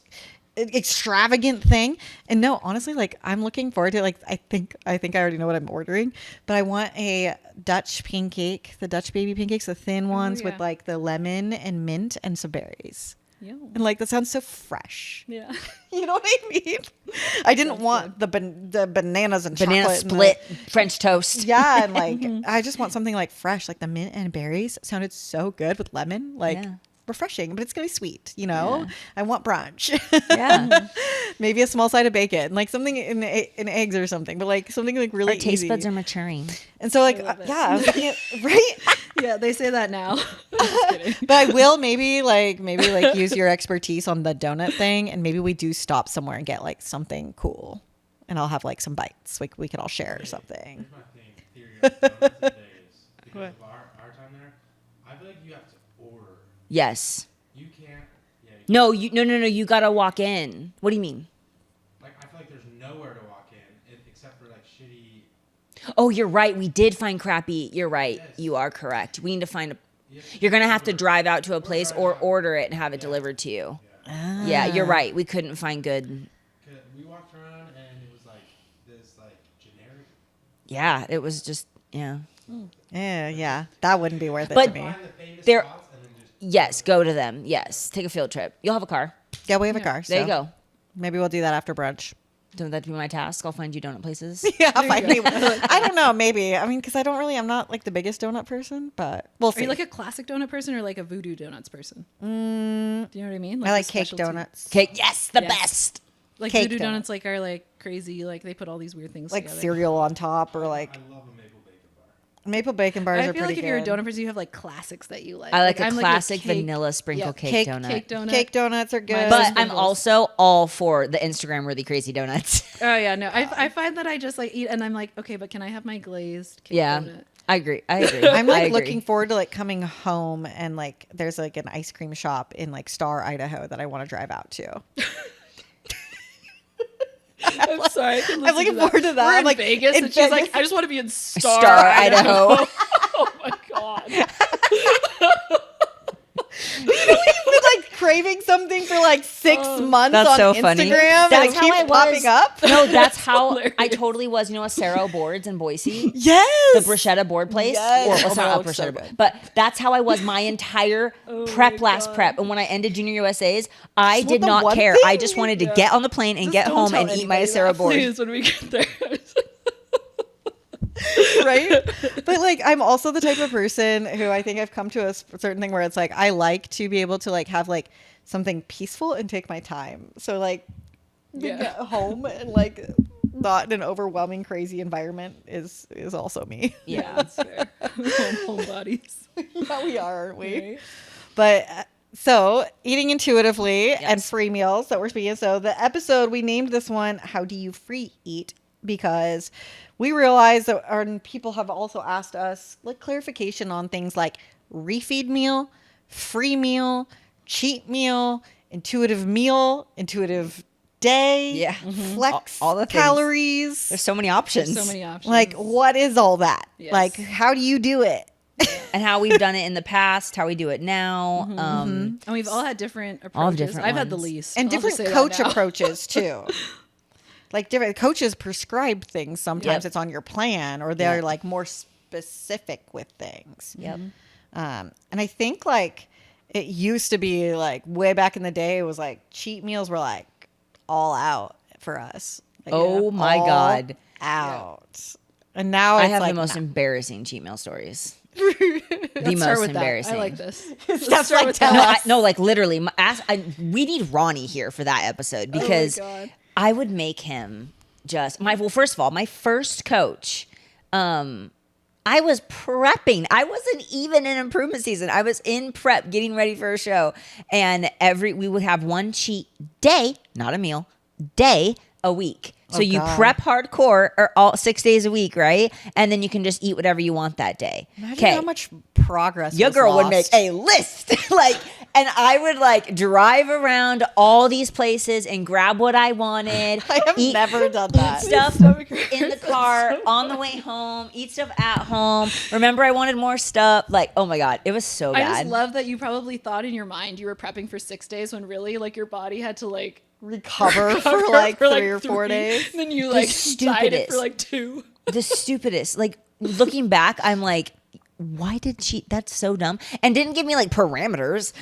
extravagant thing. And no, honestly, like, I'm looking forward to, like, I think I already know what I'm ordering, but I want a Dutch pancake, the Dutch baby pancakes, the thin ones with like the lemon and mint and some berries. And like, that sounds so fresh. You know what I mean? I didn't want the bananas and banana chocolate split French toast. and like I just want something like fresh, like the mint and berries sounded so good with lemon, like refreshing, but it's gonna be sweet, you know. I want brunch. Maybe a small side of bacon, like something in eggs or something, but like something like really Our taste easy. buds are maturing. And so like I was looking at right. They say that now. But I will maybe use your expertise on the donut thing, and maybe we do stop somewhere and get like something cool, and I'll have like some bites we could all share or something. Here's my theory on donuts today is because of our time there, I feel like you have to order. Yes. You can't. No, you gotta walk in. What do you mean? Like, I feel like there's nowhere to walk in except for like shitty. Oh, you're right. We did find crappy. You're right. Yes. You are correct. We need to find a. You're gonna have to drive out to a place or order it and have it delivered to you. Yeah, you're right. We couldn't find good. We walked around and it was like this like generic. Yeah, it was just Yeah, that wouldn't be worth it But to me. Find the famous There- spots and then just. Yes, go to them. Yes, take a field trip. You'll have a car. Yeah, we have a car. There you so go. Maybe we'll do that after brunch. Don't that be my task? I'll find you donut places. Yeah, I don't know. Maybe. I mean, because I'm not like the biggest donut person, but we'll see. Are you like a classic donut person or like a voodoo donuts person? Do you know what I mean? I like the cake specialty- donuts. Okay, yes, the Yes. best. Like Cake voodoo donuts. donuts like are like crazy. Like they put all these weird things Like together. cereal on top, or like I love a maple bacon bar. maple bacon bars I are feel pretty like if good. you're a donut person, you have like classics that you like. I like a I'm classic cake- vanilla sprinkle cake Cake- donut. Cake donut. Cake donuts are good. My But husband I'm goes- also all for the Instagram worthy crazy donuts. Oh yeah, no. I find that I just like eat and I'm like, okay, but can I have my glazed cake Yeah, donut? I agree. I'm I'm like looking forward to like coming home, and like there's like an ice cream shop in like Star, Idaho that I want to drive out to. I'm sorry. I'm looking forward to that. We're I'm in like Vegas, in and she's like, Vegas. I just want to be in Star, Idaho. Oh my god. You've been like craving something for like 6 months That's on so Instagram, funny. and That's it how keeps I was. popping up. No, that's how hilarious. I totally was. You know, Acero Boards in Boise? Yes, The bruschetta board place? Yes. Or, Oh it's my not God, a bruschetta so board. good. But that's how I was my entire last prep. And when I ended Junior USA's, I Just did want the not one care. thing. I just wanted to get on the plane and Just get don't home tell and eat my anybody Acero that, board. please, when we get there. right? But like, I'm also the type of person who I think I've come to a certain thing where it's like I like to be able to like have like something peaceful and take my time. So like being at home and like not in an overwhelming crazy environment is also me. Yeah. That's fair. Homebodies. Yeah, we are, aren't we? Right? But so eating intuitively and Yes. free meals that we're speaking of. So the episode, we named this one, How Do You Free Eat? Because we realized that people have also asked us like clarification on things like refeed meal, free meal, cheat meal, intuitive day, Yeah. flex All the things. calories. There's so many options. There's so many options. Like, what is all that? Yes. Like, how do you do it? And how we've done it in the past, how we do it now. And we've all had different approaches. All different I've had the ones. least. And I'll just different say that coach now. approaches too. Like different coaches prescribe things. Sometimes Yep. it's on your plan, or they're Yep. like more specific with things. Yep. And I think like it used to be like way back in the day, it was like cheat meals were like all out for us. Like, Oh my all God. out. And now I it's have like, the most nah. embarrassing cheat meal stories. Let's The start most with that. embarrassing. I like this. Steph's like, tell No, us. like literally. We need Ronnie here for that episode because God. I would make him just well. First of all, my first coach, I was prepping. I wasn't even in improvement season. I was in prep, getting ready for a show, and we would have one cheat day, not a meal, day a week. So you God. prep hardcore or all 6 days a week, right? And then you can just eat whatever you want that day. Imagine how much progress Your was girl would lost. make a list, and I would drive around all these places and grab what I wanted. I have eat never done that. stuff in the car on the way home, eat stuff at home. Remember, I wanted more stuff. Oh my God, it was so I bad. just love that you probably thought in your mind you were prepping for 6 days when really your body had to recover for 3 or 4 days. And then you dieted stupidest. for 2. The stupidest. Looking back, I'm like, why did she? That's so dumb. And didn't give me parameters.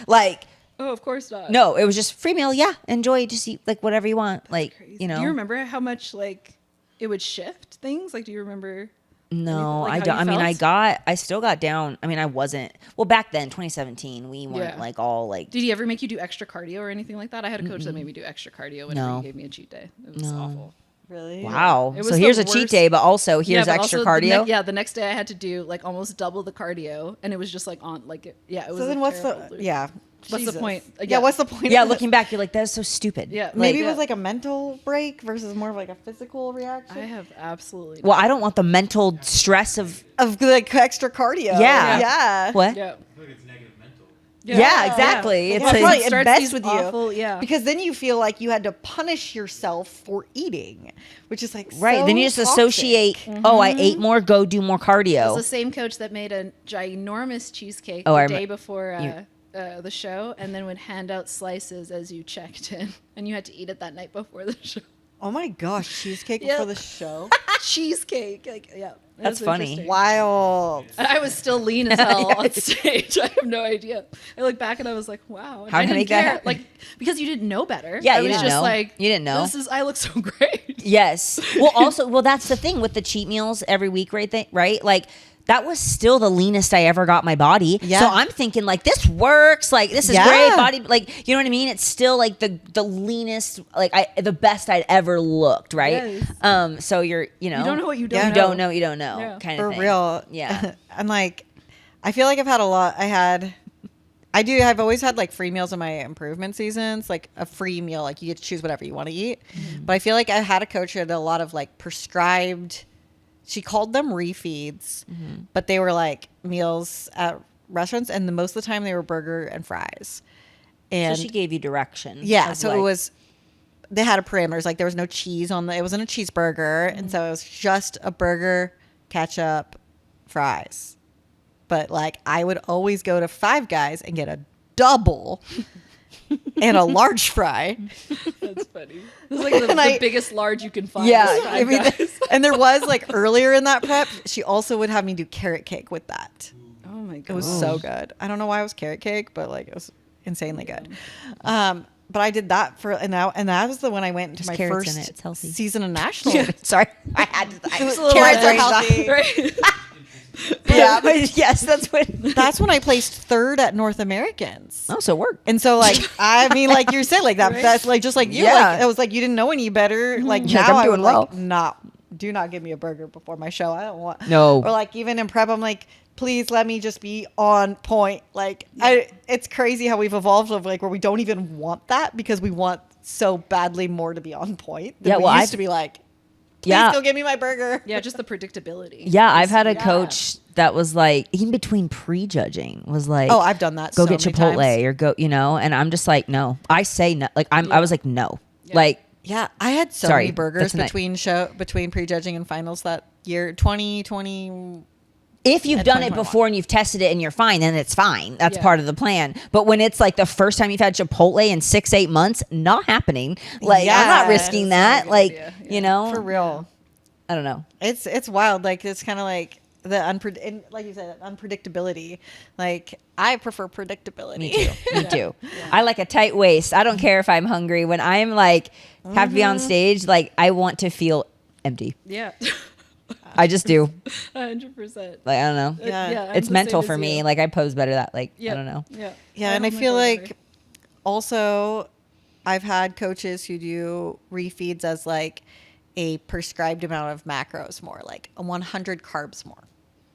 Oh, of course not. No, it was just free meal. Yeah, enjoy. Just eat whatever you want. Crazy. You know. Do you remember how much it would shift things? Do you remember? No, anything, I how don't. you I mean, felt? I still got down. I mean, I wasn't. Well, back then, 2017, we weren't Yeah. all Did he ever make you do extra cardio or anything like that? I had a coach that made me do extra cardio whenever No. he gave me a cheat day. It was awful. Really? Wow. It was So the here's a cheat worst. day, but also here's but extra also cardio. the next day I had to do almost double the cardio, and it was just on it. Yeah, it was. So then a what's terrible the, loop. yeah. What's the Jesus. point? Yeah, what's the point? Yeah, of looking back, you're like, that's so stupid. Yeah, Maybe yeah. it was a mental break versus more of a physical reaction. I have absolutely. Well, I don't want the mental stress of. Of extra cardio. Yeah. Yeah. What? Yeah. I feel like it's negative mental. Yeah, exactly. Yeah. It's That's a- right. It It starts messed these with you. awful- yeah. Because then you feel like you had to punish yourself for eating, which is Right. so Then you just toxic. associate, oh, I ate more, go do more It was cardio. the same coach that made a ginormous cheesecake Oh, I the remem- day before the show, and then would hand out slices as you checked in, and you had to eat it that night before the show. Oh my gosh, cheesecake Yeah. before the show. Cheesecake, yeah. It That's was funny. interesting. Wild. And I was still lean as hell on stage. I have no idea. I look back and I was like, wow. And How'd I you didn't make that care. happen? Because you didn't know better. Yeah, I you was didn't just know. You didn't know. I look so great. Yes. Well, that's the thing with the cheat meals every week, right? That was still the leanest I ever got my body. Yeah. So I'm thinking this works. This is Yeah. great body. You know what I mean? It's still the leanest, the best I'd ever looked. Right. Yes. So you don't know what you don't Yeah. You know. don't know. You don't know. Yeah. Kind of For thing. real. Yeah. I'm I feel like I've had a lot. I've always had free meals in my improvement seasons, a free meal. You get to choose whatever you want to eat. But I feel like I had a coach who had a lot of prescribed, she called them refeeds, but they were meals at restaurants. And most of the time they were burger and fries. And So she gave you direction. yeah, of, so it was, they had a parameters, there was no cheese it wasn't a cheeseburger. And so it was just a burger, ketchup, fries. But I would always go to Five Guys and get a double and a large fry. That's funny. This is the biggest large you can find. Yeah, is Five Guys. And there was earlier in that prep, she also would have me do carrot cake with that. Oh my god. It was so good. I don't know why it was carrot cake, but it was insanely good. But I did that and that was the when I went into Just my carrots in first it. It's healthy. season of nationals. Sorry, I had to. Carrots are healthy. Right? Yeah, but yes, that's what. That's when I placed third at North Americans. Oh, so it worked. And so I mean, you said that, Right? that's just you, Yeah. it was you didn't know any better. Now I'm I doing would well. do not give me a burger before my show. I don't want, No. or even in prep, I'm please let me just be on point. It's crazy how we've evolved of where we don't even want that because we want so badly more to be on point. Than Yeah, we well, used to be please Yeah. go give me my burger. Yeah, just the predictability. Yeah, I've had a Yeah. coach that was in between prejudging was Oh, I've done that. go so get many Chipotle times. or go, and I'm just no. I say no. I was no. Yeah. Yeah, I had so Sorry, many burgers that's not- between prejudging and finals that year. 2020. If you've At done it 2021. before and you've tested it and you're fine, then it's fine. That's Yeah. part of the plan. But when it's the first time you've had Chipotle in 6-8 months, not happening. I'm not Yeah, risking that's that. not a good idea. For real. I don't know. It's wild. It's kind of the like you said, unpredictability. I prefer predictability. Me too. Me too. I like a tight waist. I don't care if I'm hungry. When I'm have to be on stage, I want to feel empty. Yeah. I just do. 100%. Like, I don't know. Yeah. I'm It's the mental same for as me. you. Like I pose better that I Yep. don't know. Yeah. Yeah, and I hold my feel goals like better. also I've had coaches who do refeeds as like a prescribed amount of macros more, like a 100 carbs more.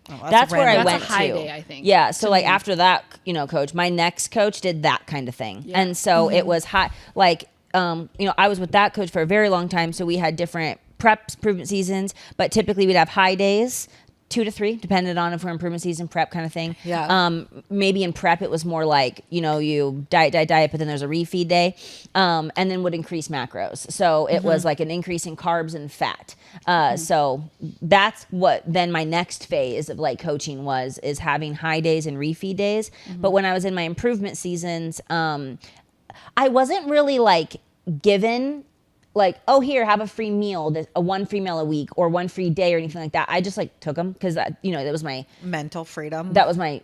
Oh, That's a where I random That's went a high to. day, I think, Yeah. So to like me. after that, coach, my next coach did that kind of thing. Yeah. And so it was high, like, I was with that coach for a very long time. So we had different preps, improvement seasons, but typically we'd have high days, 2 to 3, depending on if we're improvement season, prep kind of thing. Yeah. Maybe in prep it was more like, you diet, but then there's a refeed day, and then would increase macros. So it was like an increase in carbs and fat. So that's what then my next phase of like coaching is having high days and refeed days. But when I was in my improvement seasons, I wasn't really like given like, oh, here, have a free meal, one free meal a week or one free day or anything like that. I just like took them because that was my Mental freedom. that was my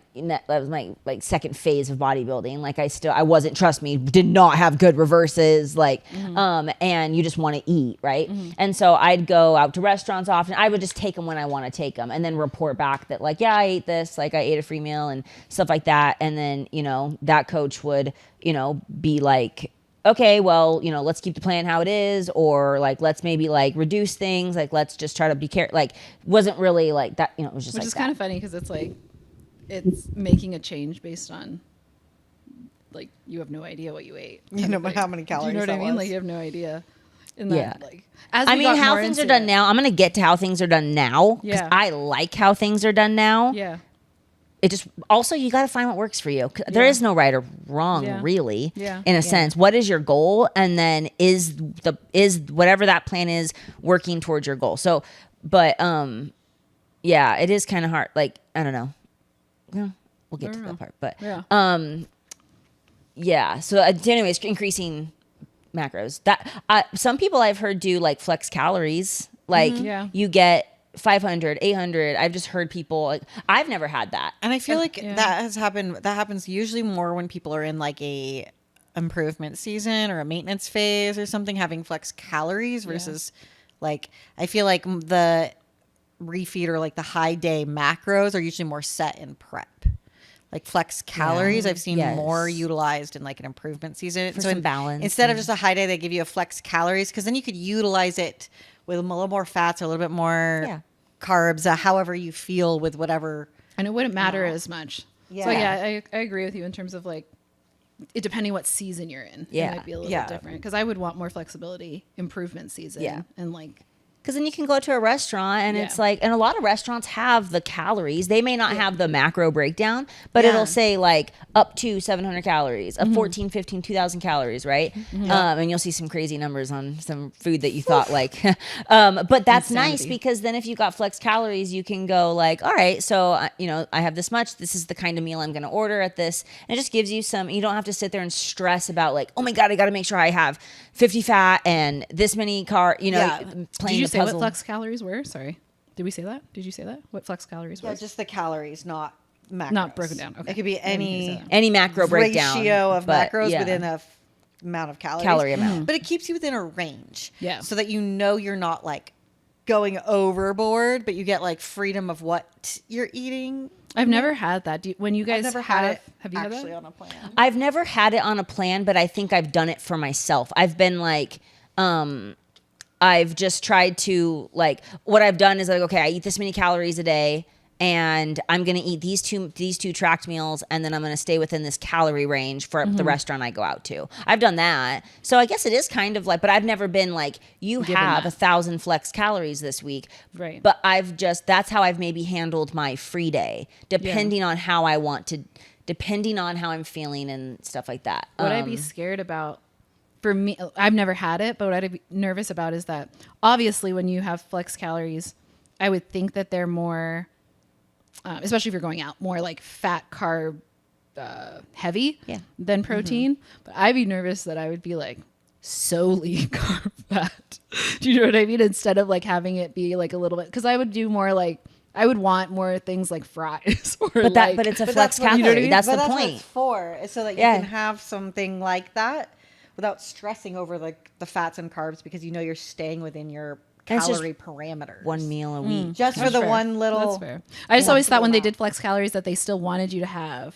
like second phase of bodybuilding. Like I wasn't, trust me, did not have good reverses, like and you just want to eat, right? And so I'd go out to restaurants often. I would just take them when I want to take them and then report back that like, yeah, I ate this, like I ate a free meal and stuff like that. And then that coach would be like, okay, well, let's keep the plan how it is, or like, let's maybe like reduce things. Like, let's just try to be careful. Like, wasn't really like that, it was just Which like is that. kind of funny because it's like, it's making a change based on, like, you have no idea what you ate. You kind know of thing. how many Do you calories know what I that mean? was? Like, you have no idea. In that, Yeah. like, as I we mean, got how more things are into done it- now. I'm going to get to how things are done now because Yeah. I like how things are done now. Yeah. It just also you got to find what works for you. There Yeah. is no right or wrong, Yeah. really. Yeah. In a Yeah. sense, what is your goal, and then is whatever that plan is working towards your goal. So, but yeah, it is kind of hard. Like I don't know. Yeah, we'll get to that part, but Yeah. yeah. So, anyways, increasing macros. That some people I've heard do like flex calories. Like Yeah. you get 500, 800. I've just heard people like I've never had that. And I feel like yeah. that happens usually more when people are in like a improvement season or a maintenance phase or something, having flex calories versus like, I feel like the refeed or like the high day macros are usually more set in prep. Like flex calories, I've seen Yes. more utilized in like an improvement season. For some balance. Instead of just a high day, they give you a flex calories because then you could utilize it with a little more fats or a little bit more carbs, however you feel with whatever. And it wouldn't matter as much. Yeah. So yeah, I agree with you in terms of like, it depending what season you're in. Yeah. It might be a little Yeah. bit different because I would want more flexibility improvement season. Yeah. And like, Because then you can go to a restaurant and it's Yeah. like, and a lot of restaurants have the calories. They may not have the macro breakdown, but Yeah. it'll say like up to 700 calories, 14, 15, 2,000 calories, right? And you'll see some crazy numbers on some food that you thought like, but that's nice Insanity. because then if you got flex calories, you can go like, all right, so, I have this much. This is the kind of meal I'm going to order at this. And it just gives you you don't have to sit there and stress about like, oh my God, I got to make sure I have 50 fat and this many playing did you the say puzzle. what flex calories were? Sorry. Did we say that? Did you say that? What flex calories were? Yeah, just the calories, not macros. Not broken down. Okay. It could be I didn't think you any said that. Any macro breakdown ratio of but, macros yeah. within a amount of calories. Calorie amount. But it keeps you within a range. Yeah. So that you know you're not like going overboard, but you get like freedom of what you're eating. I've never had that. When you I've guys never had it have you had actually that? on a plan. I've never had it on a plan, but I think I've done it for myself. I've been like, I've just tried to like, what I've done is like, okay, I eat this many calories a day and I'm going to eat these two tracked meals. And then I'm going to stay within this calorie range for the restaurant I go out to. I've done that. So I guess it is kind of like, but I've never been like, you have that. 1,000 flex calories this week. Right. But that's how I've maybe handled my free day, depending on how I want to, depending on how I'm feeling and stuff like that. Would I be scared about? For me, I've never had it, but what I'd be nervous about is that obviously when you have flex calories, I would think that they're more, especially if you're going out, more like fat carb heavy than protein. But I'd be nervous that I would be like solely carb fat. Do you know what I mean? Instead of like having it be like a little bit, because I would do more like, I would want more things like fries or but it's a But flex that's what- calorie. you know what I mean? That's But the that's what point. it's for, is so that you Yeah. can have something like that without stressing over like the fats and carbs because you know you're staying within your And it's just calorie parameters. one meal a week. Just for That's the fair. one little. That's fair. I just always thought when they amount. did flex calories that they still wanted you to have,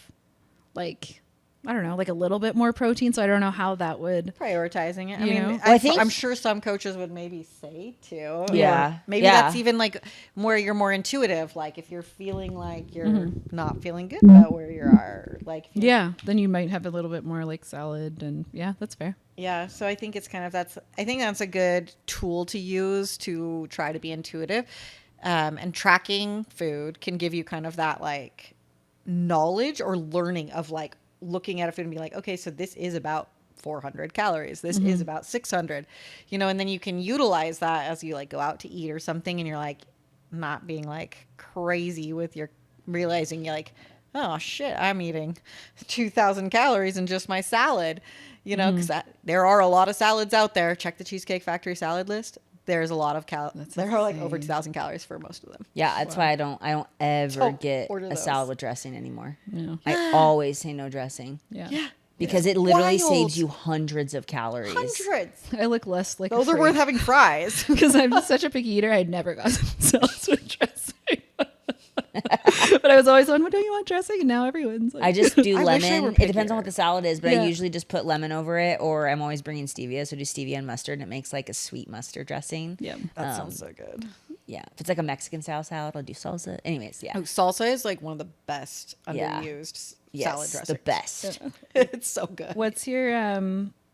like, I don't know, like a little bit more protein. So I don't know how that would. Prioritizing it. I You mean, know? Well, I think- I'm sure some coaches would maybe say too. Yeah. Or maybe Yeah. that's even like where you're more intuitive. Like if you're feeling like you're not feeling good about where you are, like if you're- Yeah, then you might have a little bit more like salad, and yeah, that's fair. Yeah, so I think it's kind of I think that's a good tool to use to try to be intuitive, and tracking food can give you kind of that like knowledge or learning of like looking at a food and be like, okay, so this is about 400 calories. This is about 600, and then you can utilize that as you like go out to eat or something, and you're like not being like crazy with your realizing you're like, oh shit, I'm eating 2,000 calories in just my salad, because there are a lot of salads out there. Check the Cheesecake Factory salad list. There's a lot of there are like over 2,000 calories for most of them. Yeah, that's why I don't ever Don't get order a those. salad with dressing anymore. Yeah. I always say no dressing Yeah. Yeah, because it literally wild. saves you hundreds of calories. hundreds. I look less like Those are worth having fries. because I'm such a picky eater. I'd never got salads with dressing. But I was always on, what don't you want dressing? And now everyone's like, I just do I wish I lemon. were It depends on pickier. what the salad is, but Yeah. I usually just put lemon over it, or I'm always bringing stevia. So do stevia and mustard, and it makes like a sweet mustard dressing. yeah. That sounds so good. Yeah. If it's like a Mexican style salad, I'll do salsa. Anyways, yeah. Oh, salsa is like one of the best Yeah. underused salad Yes, dressings. the best. It's so good. What's your,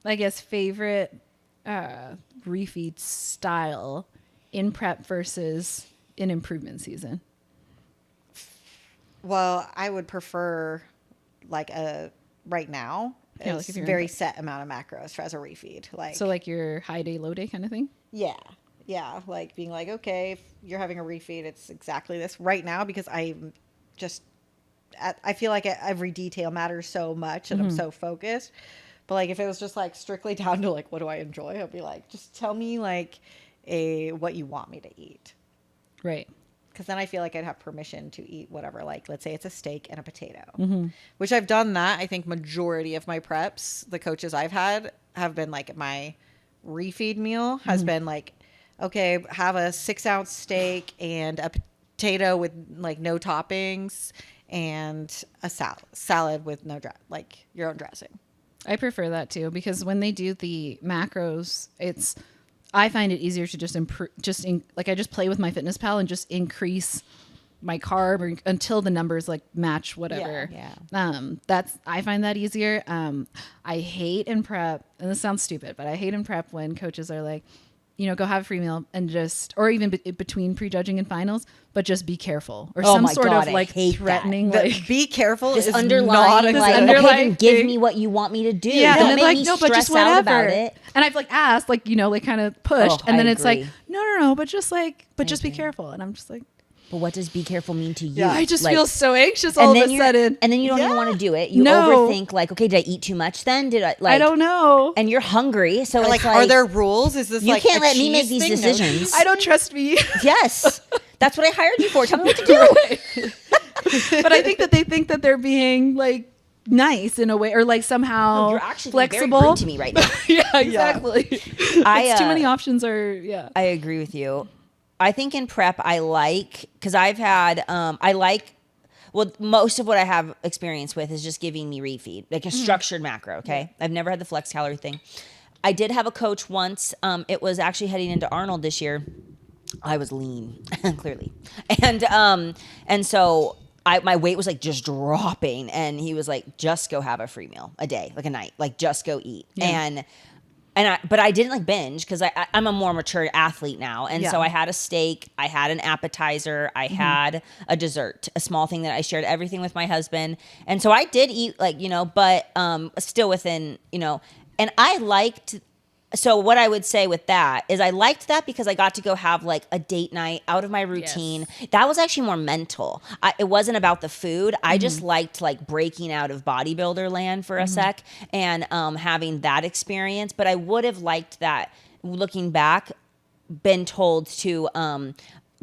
I guess, favorite refeed style in prep versus in improvement season? Well, I would prefer like right now. Yeah, like It's if you're in very prep. set amount of macros as a refeed. Like So like your high day, low day kind of thing? yeah, like being like, okay, if you're having a refeed, it's exactly this right now because I'm just I feel like every detail matters so much and I'm so focused. But like if it was just like strictly down to like what do I enjoy, I'd be like, just tell me like what you want me to eat. Right. Because then I feel like I'd have permission to eat whatever. Like, let's say it's a steak and a potato, which I've done that. I think majority of my preps, the coaches I've had have been like my refeed meal has been like, okay, have a 6-ounce steak and a potato with like no toppings and a salad with no like your own dressing. I prefer that too because when they do the macros, I find it easier to just improve, like I just play with my fitness pal and just increase my carb until the numbers like match whatever. Yeah. I find that easier. I hate in prep, and this sounds stupid, but I hate in prep when coaches are like, go have a free meal and or even between prejudging and finals, but just be careful or Oh some my sort God, of I like hate that. threatening, The like be careful This is underlying, not a like, good- okay, underlying then give thing. me what you want me to do. yeah, Don't and then make like me no, but just stress out whatever. about it. And I've like asked, like like kind of pushed, Oh, and then I it's like agree. no, but just be careful. And I'm just like, But what does be careful mean to you? Yeah. I just Like, feel so anxious all of a sudden. and then you don't even Yeah. want to do it. You No. overthink, like, okay, did I eat too much then? Did I like I don't know. and you're hungry, so Or, it's like, like, are there rules? Is this you like can't a let me make cheese these thing? No. decisions. I don't trust me. Yes. That's what I hired you for. Tell me what to do. But I think that they think that they're being like nice in a way, or like somehow You're actually being flexible. very rude to me right now. Yeah, exactly. It's too many options are I agree with you. I think in prep, I like, because I've had, well, most of what I have experience with is just giving me refeed, like a structured macro, okay? I've never had the flex calorie thing. I did have a coach once. It was actually heading into Arnold this year. I was lean, clearly. And so my weight was like just dropping, and he was like, just go have a free meal a day, like a night, like just go eat. Yeah. But I didn't like binge because I'm a more mature athlete now. And Yeah. so I had a steak, I had an appetizer, I had a dessert, a small thing that I shared everything with my husband. And so I did eat like, but still within, and I liked. So what I would say with that is I liked that because I got to go have like a date night out of my routine. That was actually more mental. It wasn't about the food. I just liked like breaking out of bodybuilder land for a sec and having that experience. But I would have liked that, looking back, been told to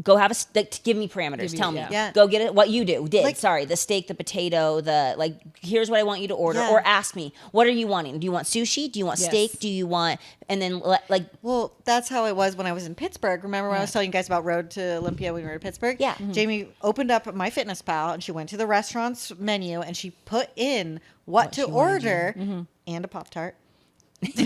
go have a steak. Give me parameters. Tell me. yeah. Yeah. Go get it. What you did. Like- Sorry, the steak, the potato, the like. Here's what I want you to order, Yeah. or ask me. What are you wanting? Do you want sushi? Do you want Yes. steak? Do you want? And then like. Well, that's how it was when I was in Pittsburgh. Remember when I was telling you guys about Road to Olympia when we were in Pittsburgh? Yeah. Jamie opened up MyFitnessPal and she went to the restaurant's menu and she put in what to order and a Pop-Tart. Don't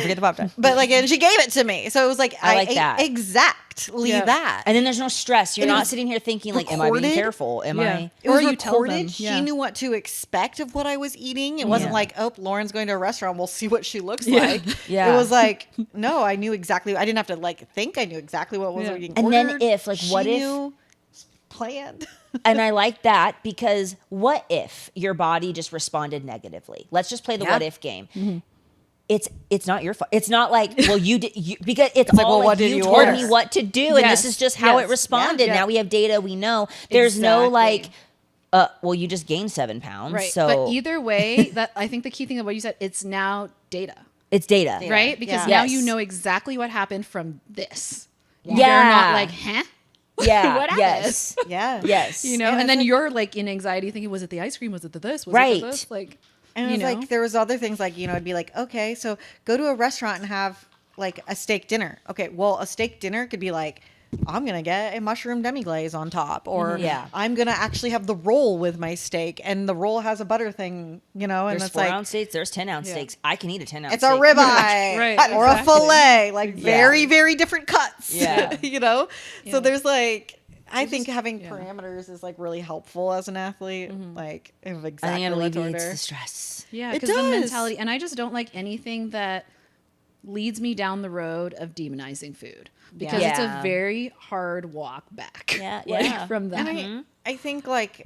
forget the Pop-Tart. But like, and she gave it to me. So it was like, I like ate that. exactly Yeah. that. And then there's no stress. You're And it not was sitting here thinking like, am I being recorded. careful? Am Yeah. I? It was Or you tell recorded. them, yeah. She knew what to expect of what I was eating. It wasn't Yeah. like, oh, Lauren's going to a restaurant. We'll see what she looks Yeah. like. Yeah. It was like, no, I knew exactly. I didn't have to like think. I knew exactly what was Yeah. being And then ordered. if, like, She what if- knew, planned. And I like that because what if your body just responded negatively? Let's just play the Yeah. what if game. It's not your fault. It's not like, well, you did because it's like, all well, what like did you you told order? me what to do, and Yes. this is just how it Yes. responded. Yeah. Now we have data. We know there's no Exactly. like, well, you just gained 7 pounds, Right. so But either way, that I think the key thing of what you said, it's now data. it's data. Data. Right? Because Yeah. now Yes. you know exactly what happened from this. Yeah. You're not like, huh? Yeah. What yes. Yeah. Yes. You know, And and, it's then like- you're like in anxiety thinking, was it the ice cream? Was it the this? Was it Right. the this? Like, And you it's know? like there was other things like, you know, it'd be like, okay, so go to a restaurant and have like a steak dinner. Okay, well, a steak dinner could be like, I'm gonna get a mushroom demi glaze on top, or Yeah. I'm gonna actually have the roll with my steak, and the roll has a butter thing, you know, and There's it's 4 like ounce steaks. There's 10 ounce Yeah. steaks. I can eat a 10 ounce. it's a steak. ribeye Right, or a exactly. fillet, like very, very different cuts. Yeah. you know. Yeah. So there's like. I There's think just- having yeah. parameters is like really helpful as an athlete, like of I exactly think it what to alleviates order. the stress. yeah, It because the does. mentality, and I just don't like anything that leads me down the road of demonizing food because it's Yeah. a very hard walk back. Yeah, like, yeah. from that. And I think like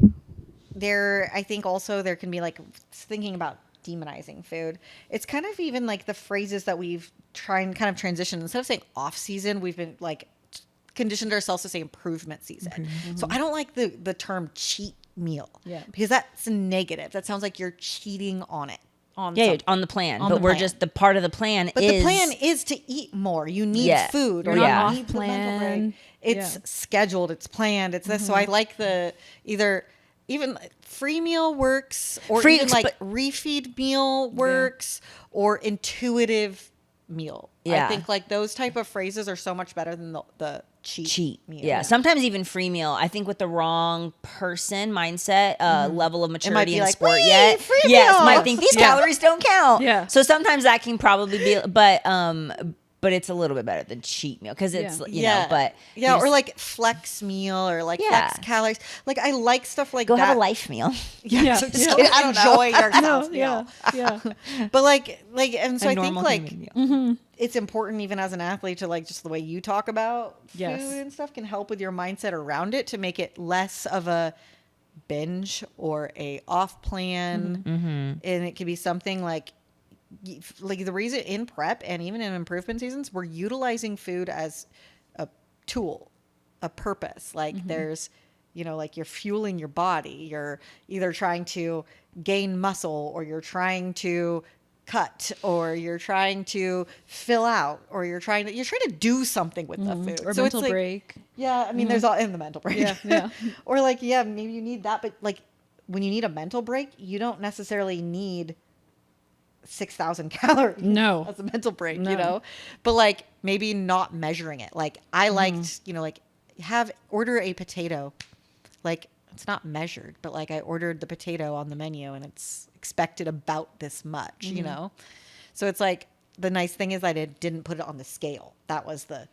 I think also there can be like thinking about demonizing food. It's kind of even like the phrases that we've tried and kind of transitioned. Instead of saying off season, we've been like conditioned ourselves to say improvement season. So I don't like the term cheat meal. Yeah. Because that's negative. That sounds like you're cheating on it. On Yeah, something. on the plan. On but the we're plan. just the part of the plan But is the plan is to eat more. You need Yeah. food. You're or not you off need the mental plan. break. It's Yeah. scheduled. It's planned. It's this. So I like the either even free meal works or Free- even like but- refeed meal works or intuitive meal. I Yeah. think like those type of phrases are so much better than the cheat meal. meal. Yeah. Sometimes even free meal. I think with the wrong person mindset, level of maturity be in like, sport "Wee, yet. free Yes, meal." might think these Yeah. calories don't count. Yeah. So sometimes that can probably be, but it's a little bit better than cheat meal because it's Yeah. you know. But yeah, you or just like flex meal or like Yeah. flex calories. Like I like stuff like go that. have a life meal. Yeah, Yeah. just Yeah. I don't enjoy yourself No, meal. yeah. But like, and so A I think normal like human meal. it's important even as an athlete to like just the way you talk about Yes. food and stuff can help with your mindset around it to make it less of a binge or a off plan, and it could be something like the reason in prep and even in improvement seasons we're utilizing food as a tool, a purpose. Like there's you know, like you're fueling your body. You're either trying to gain muscle or you're trying to cut or you're trying to fill out or you're trying to do something with the food. Or So it's mental like, break. yeah, I mean there's all in the mental break. Yeah. Or like, yeah, maybe you need that, but like when you need a mental break, you don't necessarily need 6,000 calories. No. As a mental break, No. you know? But like maybe not measuring it. Like I liked, you know, like order a potato. Like it's not measured, but like I ordered the potato on the menu and it's expected about this much, you know? So it's like the nice thing is I didn't put it on the scale. That was the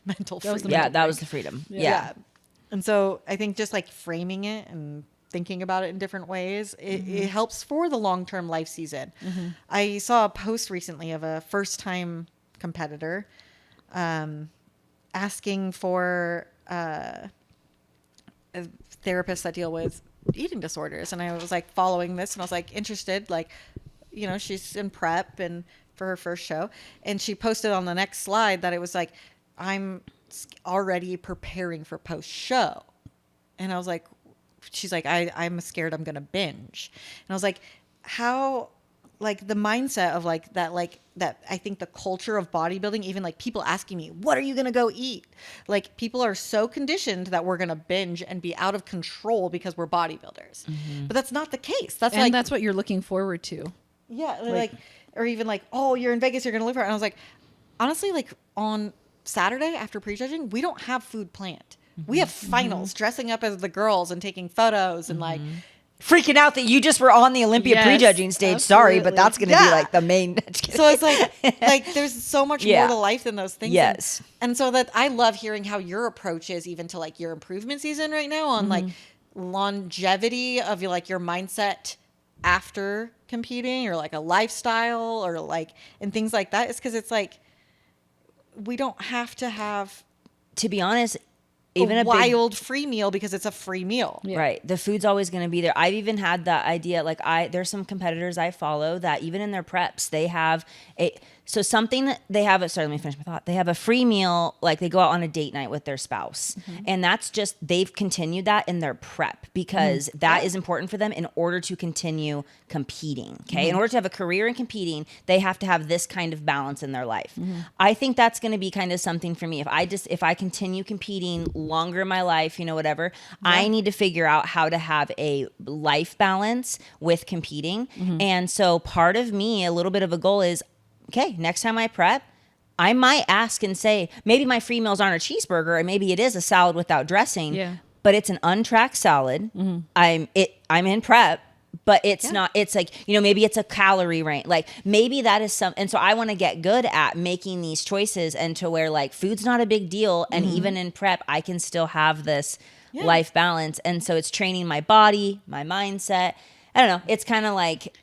mental That was the freedom. Yeah, that was the freedom. Yeah. Yeah. And so I think just like framing it and thinking about it in different ways, it helps for the long-term life season. I saw a post recently of a first-time competitor asking for a therapist that deal with eating disorders. And I was like following this and I was like interested, like, you know, she's in prep and for her first show. And she posted on the next slide that it was like, I'm already preparing for post-show. And I was like, she's like, I'm scared I'm going to binge. And I was like, how like the mindset of like that I think the culture of bodybuilding, even like people asking me, what are you going to go eat? Like people are so conditioned that we're going to binge and be out of control because we're bodybuilders. But that's not the case. That's And like, that's what you're looking forward to. yeah. Like, or even like, oh, you're in Vegas, you're going to live for it. And I was like, honestly, like on Saturday after prejudging, we don't have food planned. We have finals, dressing up as the girls and taking photos and like, Freaking out that you just were on the Olympia Yes, prejudging stage. Sorry, but absolutely. that's going to be like the main. so it's like there's so much Yeah. more to life than those things. Yes. And so that I love hearing how your approach is even to like your improvement season right now on like longevity of like your mindset after competing or like a lifestyle or like and things like that. It's because it's like we don't have to have To be honest, even a a big wild free meal because it's a free meal. Yeah. Right. The food's always going to be there. I've even had that idea. Like there's some competitors I follow that even in their preps, they have something that they have. Sorry, let me finish my thought. They have a free meal. Like they go out on a date night with their spouse and that's just, they've continued that in their prep because that is important for them in order to continue competing. Okay. In order to have a career in competing, they have to have this kind of balance in their life. I think that's going to be kind of something for me. If I continue competing longer in my life, whatever, I need to figure out how to have a life balance with competing. And so part of me, a little bit of a goal is, okay, next time I prep, I might ask and say, maybe my free meals aren't a cheeseburger and maybe it is a salad without dressing, but it's an untracked salad. I'm in prep, but it's not, it's like, maybe it's a calorie range. Like maybe that is and so I want to get good at making these choices and to where like food's not a big deal. And even in prep, I can still have this life balance. And so it's training my body, my mindset. I don't know. It's kind of like,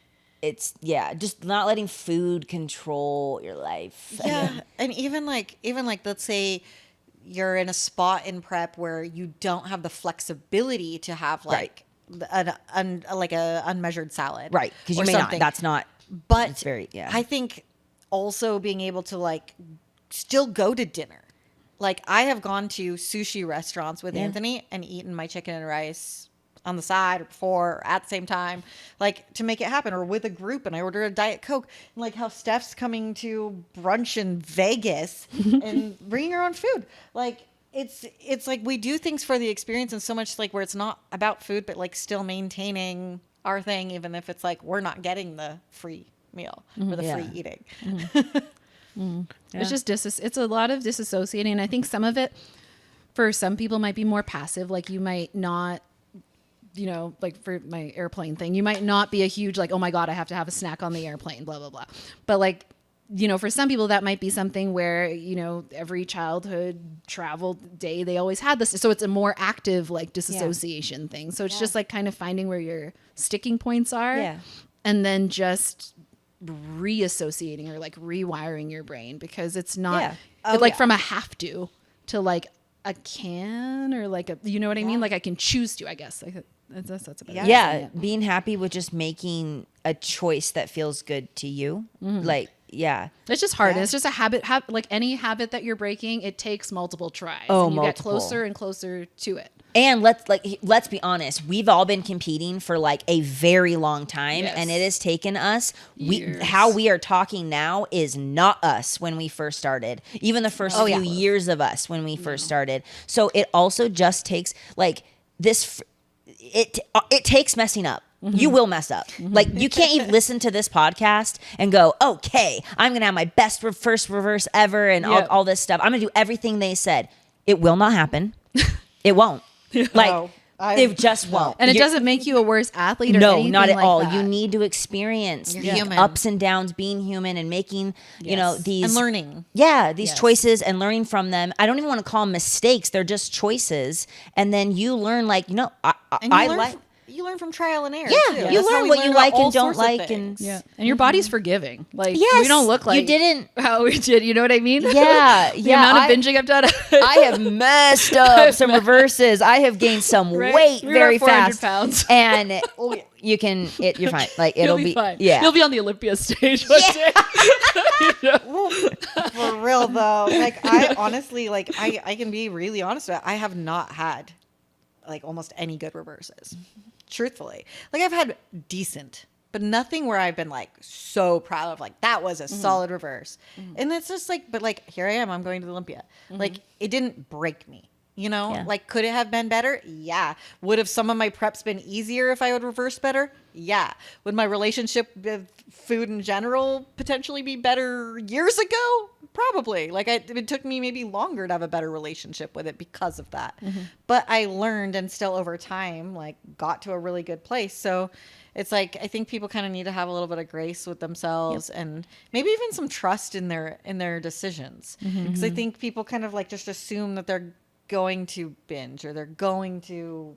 just not letting food control your life. Yeah. And even like let's say you're in a spot in prep where you don't have the flexibility to have like a unmeasured salad. Right. Because you or may something. not. That's not. But it's very, I think also being able to like still go to dinner. Like I have gone to sushi restaurants with Anthony and eaten my chicken and rice on the side or before or at the same time, like to make it happen, or with a group and I order a Diet Coke, and like how Steph's coming to brunch in Vegas and bringing her own food. Like it's like we do things for the experience, and so much like where it's not about food, but like still maintaining our thing, even if it's like we're not getting the free meal or the free eating. It's just it's a lot of disassociating. And I think some of it for some people might be more passive. Like you might not, like for my airplane thing, you might not be a huge like, oh my God, I have to have a snack on the airplane, blah, blah, blah. But like, for some people that might be something where, every childhood travel day, they always had this. So it's a more active like disassociation thing. So it's just like kind of finding where your sticking points are. Yeah. And then just reassociating or like rewiring your brain, because it's not from a have to like a can or like a, you know what I mean? Like I can choose to, I guess. Like that's about it. Yeah. Being happy with just making a choice that feels good to you. Like, it's just hard. It's just a habit. Like any habit that you're breaking, it takes multiple tries. Oh, and you multiple. get closer and closer to it. And let's be honest, we've all been competing for like a very long time, and it has taken us. How we are talking now is not us when we first started. Even the first few years of us when we first started. So it also just takes like this. It takes messing up. You will mess up. Like you can't even listen to this podcast and go, okay, I'm gonna have my best first reverse ever and all this stuff. I'm gonna do everything they said. It will not happen. It won't. Like it just won't. And it doesn't make you a worse athlete or anything not at like all. that. You need to experience the human. ups and downs, being human and making, these and learning. Yeah, these choices and learning from them. I don't even want to call them mistakes. They're just choices. And then you learn You learn from trial and error. Yeah, too. you That's how learn we what you about like all and don't sorts of like, things. and And your body's forgiving. Like Yes, we don't look like you didn't. how we did. You know what I mean? Yeah, The amount of binging I've done. I have messed up some reverses. I have gained some weight You're very about 400 fast, pounds. and you're fine. Like it'll be fine. Yeah, You'll be on the Olympia stage one day. For real though, like I honestly, like I can be really honest about it. I have not had like almost any good reverses. Truthfully, like I've had decent, but nothing where I've been like so proud of like that was a solid reverse. And it's just like, but like here I am, I'm going to the Olympia. Like it didn't break me. You know, Yeah. like, could it have been better? Yeah. Would have some of my preps been easier if I would reverse better? Yeah. Would my relationship with food in general potentially be better years ago? Probably. Like, it took me maybe longer to have a better relationship with it because of that. But I learned and still over time, like, got to a really good place. So it's like, I think people kind of need to have a little bit of grace with themselves and maybe even some trust in their decisions. Because I think people kind of like just assume that they're going to binge or they're going to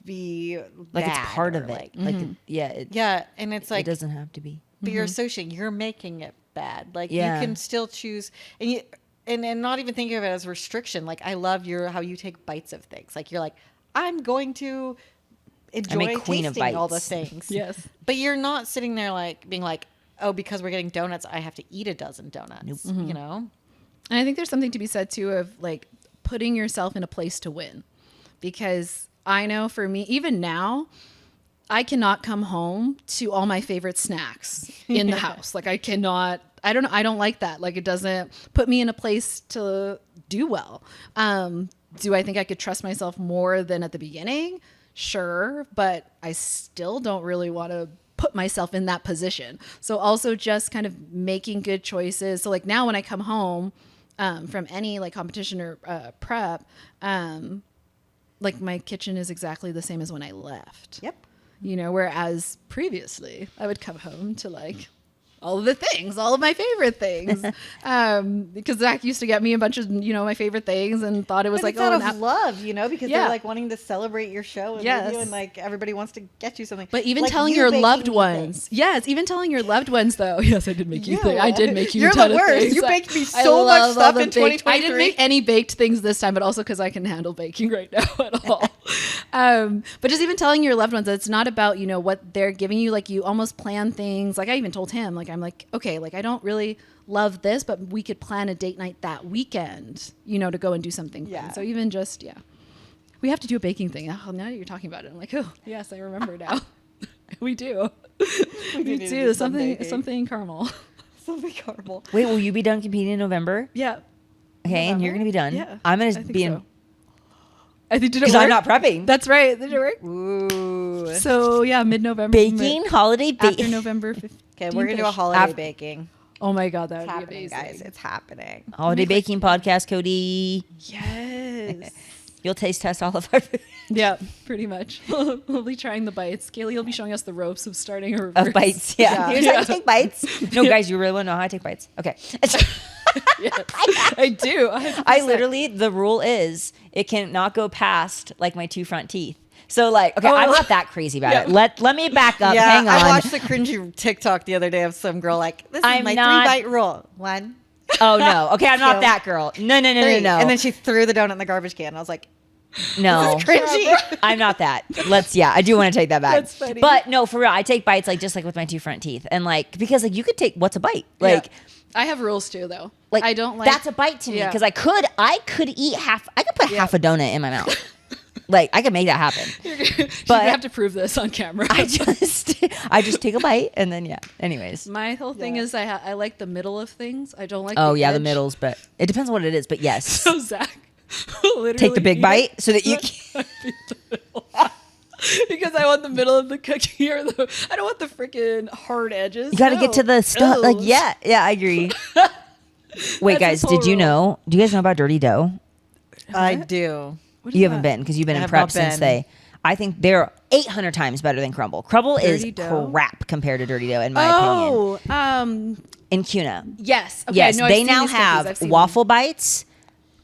be Like it's bad part or of it. like, Like it, yeah, and it's it like, doesn't have to be. but you're associating, you're making it bad. Like Yeah. you can still choose, and you and not even thinking of it as restriction. Like I love how you take bites of things. Like you're like, I'm going to enjoy queen of tasting all the bites. things. Yes. But you're not sitting there like being like, oh, because we're getting donuts, I have to eat a dozen donuts. You know. And I think there's something to be said too of like putting yourself in a place to win, because I know for me, even now, I cannot come home to all my favorite snacks in the house. Like I cannot, I don't like that. Like it doesn't put me in a place to do well. Do I think I could trust myself more than at the beginning? Sure. But I still don't really want to put myself in that position. So also just kind of making good choices. So like now when I come home from any like competition or prep, like my kitchen is exactly the same as when I left. Yep. You know, whereas previously I would come home to like all of the things, all of my favorite things. Because Zach used to get me a bunch of, my favorite things and thought it was But like, it's out oh, of and love, because Yeah. they're like wanting to celebrate your show and Yes. with you, and like everybody wants to get you something. but even Like, telling you your baking loved me ones, things. yes, even telling your loved ones though, yes, I did make you things. I did make you You're a ton the of worst. things. You baked me I so much love all stuff the in baked- I 2023. didn't make any baked things this time, but also because I can handle baking right now at all. But just even telling your loved ones that it's not about, what they're giving you. Like you almost plan things. Like I even told him, like, I'm like, okay, like I don't really love this, but we could plan a date night that weekend, to go and do something Yeah. fun. So even just, we have to do a baking thing. Oh, now that you're talking about it, I'm like, oh, yes, I remember now. We do. We need to do. do some Something, baking. something caramel. Something horrible. Wait, will you be done competing in November? Yeah. Okay, and you're gonna be done. Yeah. I'm I gonna think be in so. I think did it because work? I'm not prepping. That's right. Did it work? Ooh. So yeah, mid-November. Baking holiday After baking. November 15th. Okay, we're gonna do a holiday After- baking. Oh my god, that It's would be happening, amazing. guys. It's happening. Holiday baking podcast, Cody. Yes. You'll taste test all of our food. Yeah, pretty much. We'll be trying the bites. Kaylee will be showing us the ropes of starting a reverse. Of bites. Yeah. Yeah. Here's how you take bites. No, guys, you really want to know how I take bites? Okay. Yes, I do. I literally, the rule is it cannot go past like my 2 front teeth. So like, okay, I'm not that crazy about it. Let me back up. Yeah, Hang on. I watched the cringy TikTok the other day of some girl like, this is I'm my not- 3-bite rule. 1, Oh no. Okay, I'm not Two, that girl. No. 3. No. And then she threw the donut in the garbage can. I was like, no. cringy. I'm not that. I do want to take that back. That's funny. But no, for real, I take bites like just like with my 2 front teeth. And like, because like you could take, what's a bite? Like, I have rules too, though. like I don't like. that's a bite to me Yeah. because I could eat half, I could put half a donut in my mouth. Like I could make that happen. But But- I have to prove this on camera. I just take a bite and then anyways. My whole thing is I like the middle of things. I don't like. Oh the yeah, the edge. middles, but it depends on what it is. But yes, So Zach, will literally take the big eat bite it. so that you can. Because I want the middle of the cookie or I don't want the freaking hard edges. You got to get to the stuff. Like Ew. yeah, I agree. Wait, That's guys, his whole did you rule. know? Do you guys know about dirty dough? I do. What is You haven't that? been because you've been I in have prep not since been. they. I think they're 800 times better than crumble. Crumble Dirty is dough? crap compared to dirty dough, in my opinion. Oh, In Cuna, yes. Okay, yes, no, I've they seen now these cookies. I've have seen waffle bites,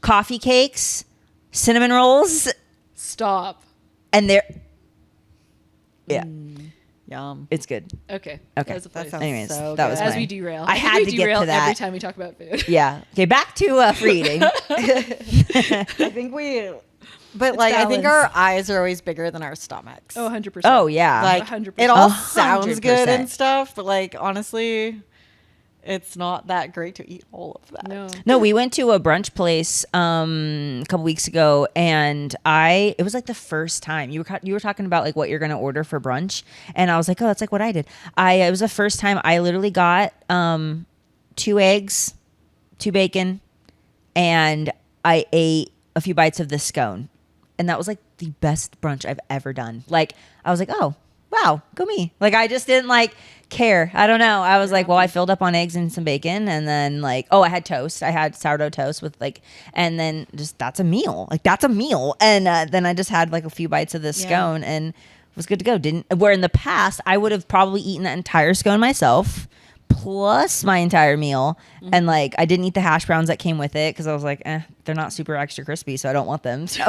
coffee cakes, cinnamon rolls, them. Stop. and they're yeah, Yum. it's good. Okay. Okay. That's a That place. sounds Anyways, so that was good. As mine. we derail. I think had we to get derail to that. every time we talk about food. Yeah. Okay, back to free eating. I think but like, I think balanced. our eyes are always bigger than our stomachs. Oh, 100%. Oh yeah. Like, 100%. it all 100%. sounds good and stuff, but like, honestly, it's not that great to eat all of that. No, we went to a brunch place a couple weeks ago, and it was like the first time you were talking about like what you're gonna order for brunch, and I was like, oh, that's like what I did. It was the first time I literally got 2 eggs, 2 bacon, and I ate a few bites of this scone, and that was like the best brunch I've ever done. Like I was like, oh wow, go me. Like I just didn't like care. I don't know. I was like, well, I filled up on eggs and some bacon, and then like, I had toast. I had sourdough toast with like, and then just that's a meal. Like that's a meal. And then I just had like a few bites of this scone and was good to go. Where in the past I would have probably eaten that entire scone myself plus my entire meal, and like I didn't eat the hash browns that came with it because I was like, they're not super extra crispy, so I don't want them. So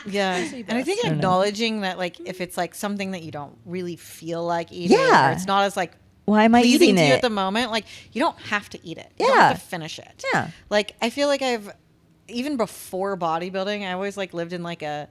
yeah, and I think acknowledging that like if it's like something that you don't really feel like eating, or it's not as like why am I pleasing eating to you it at the moment, like you don't have to eat it. You don't have to finish it. Yeah, like I feel like even before bodybuilding, I always like lived in like a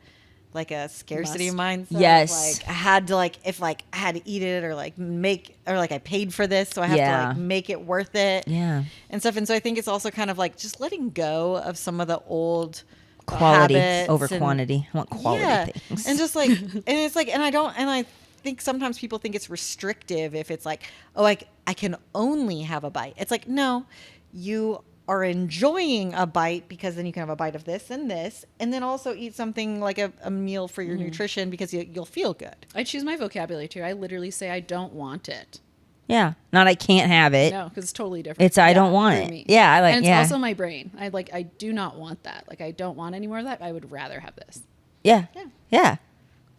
scarcity mindset. Yes. Like I had to if I had to eat it or like make, or like I paid for this, so I have to like make it worth it. Yeah. And stuff. And so I think it's also kind of like just letting go of some of the old quality over and, quantity. I want quality things. And just like, and it's like, and I think sometimes people think it's restrictive if it's like, oh, I can only have a bite. It's like, no, you are enjoying a bite because then you can have a bite of this, and then also eat something like a meal for your nutrition because you'll feel good. I choose my vocabulary too. I literally say I don't want it. Yeah, not I can't have it. No, because it's totally different. It's I don't want it. Me. Yeah, I like. And it's also my brain. I do not want that. Like I don't want any more of that. I would rather have this. Yeah.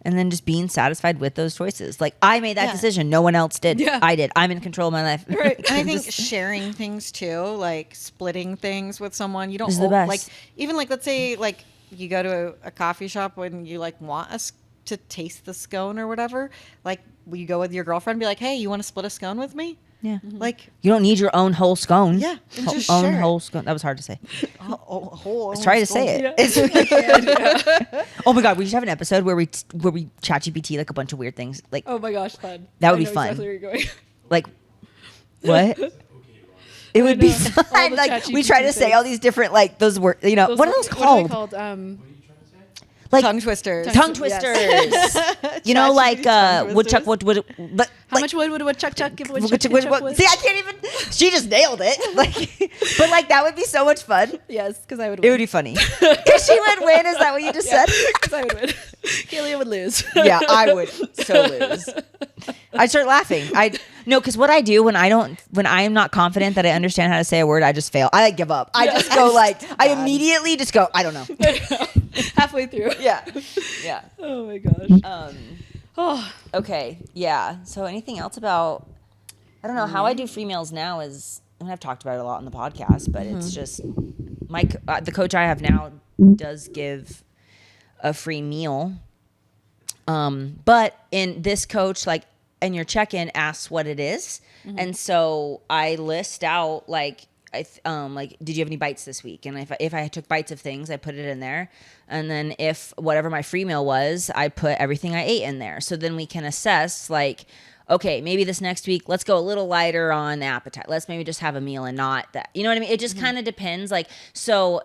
And then just being satisfied with those choices. Like I made that decision. No one else did. Yeah. I did. I'm in control of my life. Right. And I think sharing things too, like splitting things with someone, you don't is the best. Like even like let's say like you go to a coffee shop when you like want us to taste the scone or whatever. Like you go with your girlfriend and be like, hey, you want to split a scone with me? Yeah. Like you don't need your own whole scone. Yeah. And just own share it. whole scone. That was hard to say. Let's Try to say it. Yeah. It's oh my god, we should have an episode where we chat GPT like a bunch of weird things. Like Oh my gosh, fun. That would I be know fun. Exactly where you're going. like what? It would be know. All fun. the Like we ChatGPT try to say things. all these different like those words. You know what are those What called? are they called? What are you trying to say? Like tongue twisters. tongue Yes. twisters. You know, like woodchuck. But How much would Chuck give See, I can't even. She just nailed it. Like, but like that would be so much fun. Yes, because I would It win. would be funny if she would win. Is that what you just said? Because I would win. Kalia would lose. Yeah, I would so lose. I'd start laughing. No, because what I do when I am not confident that I understand how to say a word, I just fail. I like give up. I just go like I immediately just go. I don't know. Halfway through. Yeah. Oh my gosh. Oh. Okay. Yeah. So anything else about? I don't know how I do free meals now is. And I've talked about it a lot on the podcast, but it's just the coach I have now does give a free meal. But in this coach, like, and your check-in asks what it is. And so I list out like, like, did you have any bites this week? And if I took bites of things, I put it in there. And then if whatever my free meal was, I put everything I ate in there. So then we can assess like, okay, maybe this next week, let's go a little lighter on appetite. Let's maybe just have a meal and not that. You know what I mean? It just kind of depends. Like, so,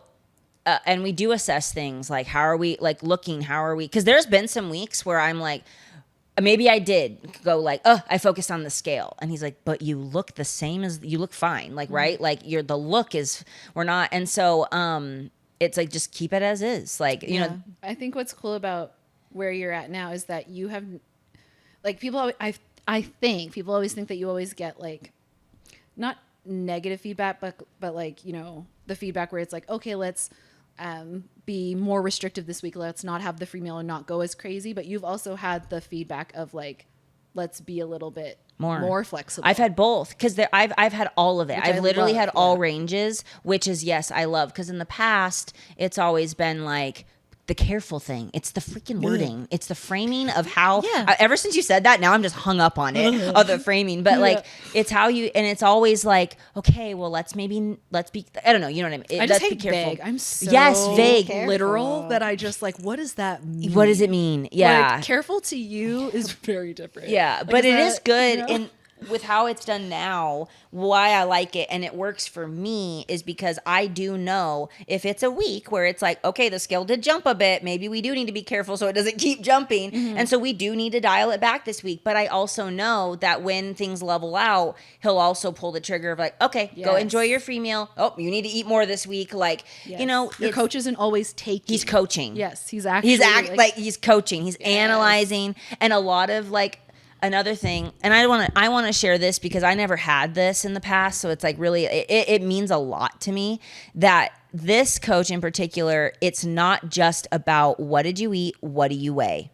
and we do assess things like, how are we like looking? How are we? Because there's been some weeks where I'm like, maybe I did go like, I focused on the scale. And he's like, but you look the same as, you look fine. Like, right? Like the look is, we're not. And so, it's like, just keep it as is. Like, you know. I think what's cool about where you're at now is that you have, like people, I think people always think that you always get like, not negative feedback, but like, you know, the feedback where it's like, okay, let's be more restrictive this week. Let's not have the free meal and not go as crazy. But you've also had the feedback of like, let's be a little bit more flexible. I've had both because I've had all of it. Which I've I literally love, had all ranges, which is yes, I love. Because in the past, it's always been like the careful thing. It's the freaking wording. It's the framing of how. Yeah. Ever since you said that, now I'm just hung up on it of the framing. But like, it's how you, and it's always like, okay, well, let's be. I don't know. You know what I mean? I just let's be hate careful. vague. I'm so vague, literal that I just like, what does that mean? What does it mean? Yeah. Like, careful to you is very different. Yeah, Like, but it that, is good. you know? And with how it's done now, why I like it and it works for me is because I do know if it's a week where it's like, okay, the scale did jump a bit, maybe we do need to be careful so it doesn't keep jumping. And so we do need to dial it back this week. But I also know that when things level out, he'll also pull the trigger of like, okay, go Yes. enjoy your free meal. Oh, you need to eat more this week. Like, you know, your coach isn't always taking. he's coaching. Yes, he's actually Like he's coaching. He's analyzing, and a lot of like another thing. And I want to share this because I never had this in the past, so it's like really it means a lot to me that this coach in particular. It's not just about what did you eat, what do you weigh,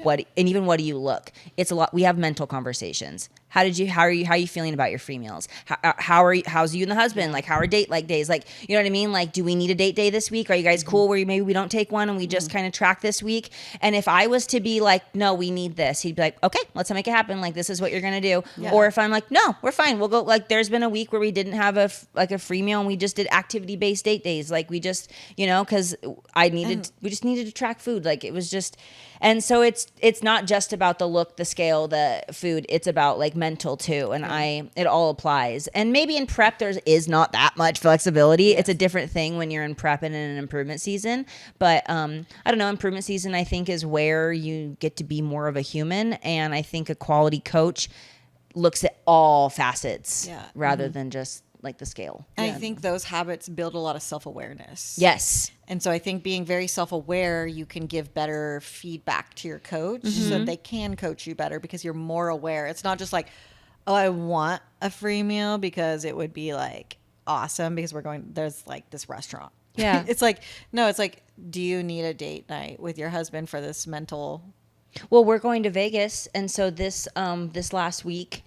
what and even what do you look. It's a lot. We have mental conversations. How are you feeling about your free meals? How's you and the husband? Like, how are date like days? Like, you know what I mean? Like, do we need a date day this week? Are you guys cool where maybe we don't take one and we just kind of track this week? And if I was to be like, no, we need this, he'd be like, okay, let's make it happen. Like, this is what you're going to do. Yeah. Or if I'm like, no, we're fine. We'll go. Like, there's been a week where we didn't have a free meal and we just did activity-based date days. Like, we just, you know, because we just needed to track food. Like, it was just, and so it's not just about the look, the scale, the food. It's about like mental too, and it all applies. And maybe in prep there is not that much flexibility. Yes. It's a different thing when you're in prep and in an improvement season. But I don't know, improvement season I think is where you get to be more of a human, and I think a quality coach looks at all facets rather than just like the scale. And I think those habits build a lot of self-awareness. Yes. And so I think being very self-aware, you can give better feedback to your coach so that they can coach you better because you're more aware. It's not just like, oh, I want a free meal because it would be like awesome because there's like this restaurant. Yeah. It's like, no, it's like, do you need a date night with your husband for this mental? Well, we're going to Vegas. And so this last week,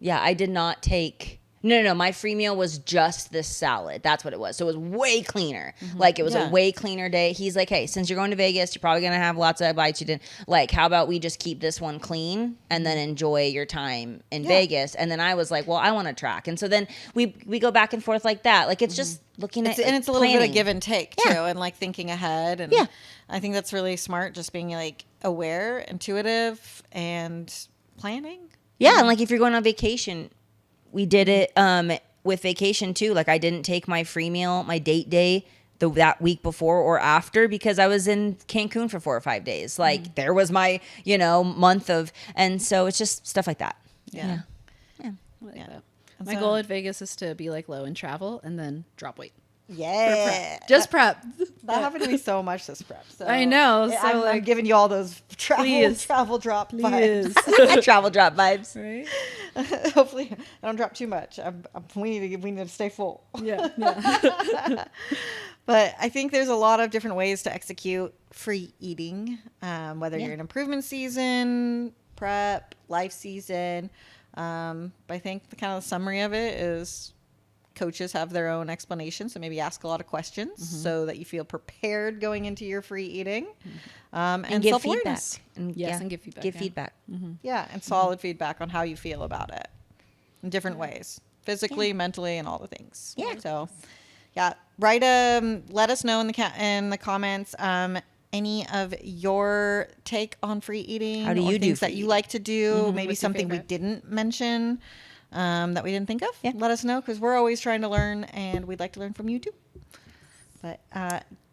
I did not take... No. My free meal was just this salad. That's what it was. So it was way cleaner. Like, it was a way cleaner day. He's like, hey, since you're going to Vegas, you're probably going to have lots of bites you didn't like. How about we just keep this one clean and then enjoy your time in Vegas? And then I was like, well, I want to track. And so then we go back and forth like that. Like, it's just looking at and it's a little planning. bit of give and take too, and like thinking ahead. And I think that's really smart. Just being like aware, intuitive, and planning. Yeah. And like, if you're going on vacation, we did it with vacation too. Like, I didn't take my free meal, my date day that week before or after because I was in Cancun for 4 or 5 days. Like, there was my, month of, and so it's just stuff like that. Yeah. I like that. My goal at Vegas is to be like low in travel and then drop weight. Yeah. Just prep. That happened to me so much this prep. So I know. So I'm giving you all those travel drop vibes. Travel drop vibes. Right? Hopefully I don't drop too much. We need to stay full. Yeah. But I think there's a lot of different ways to execute free eating, whether you're in improvement season, prep, life season. But I think the kind of summary of it is coaches have their own explanation, so maybe ask a lot of questions so that you feel prepared going into your free eating, and give self-awareness. feedback. And give feedback. Give feedback. Yeah, and solid feedback on how you feel about it in different ways, physically, mentally, and all the things. Yeah. So, write let us know in the comments any of your take on free eating. How do or you do things free that you eating? like to do? Maybe What's your something we favorite? didn't mention. That we didn't think of. Yeah. Let us know because we're always trying to learn and we'd like to learn from you too. But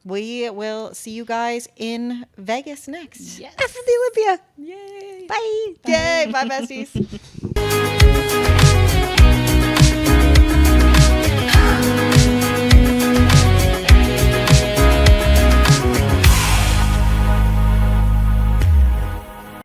we will see you guys in Vegas next. Yes. After the Olympia. Yay. Bye. Yay. Bye, besties.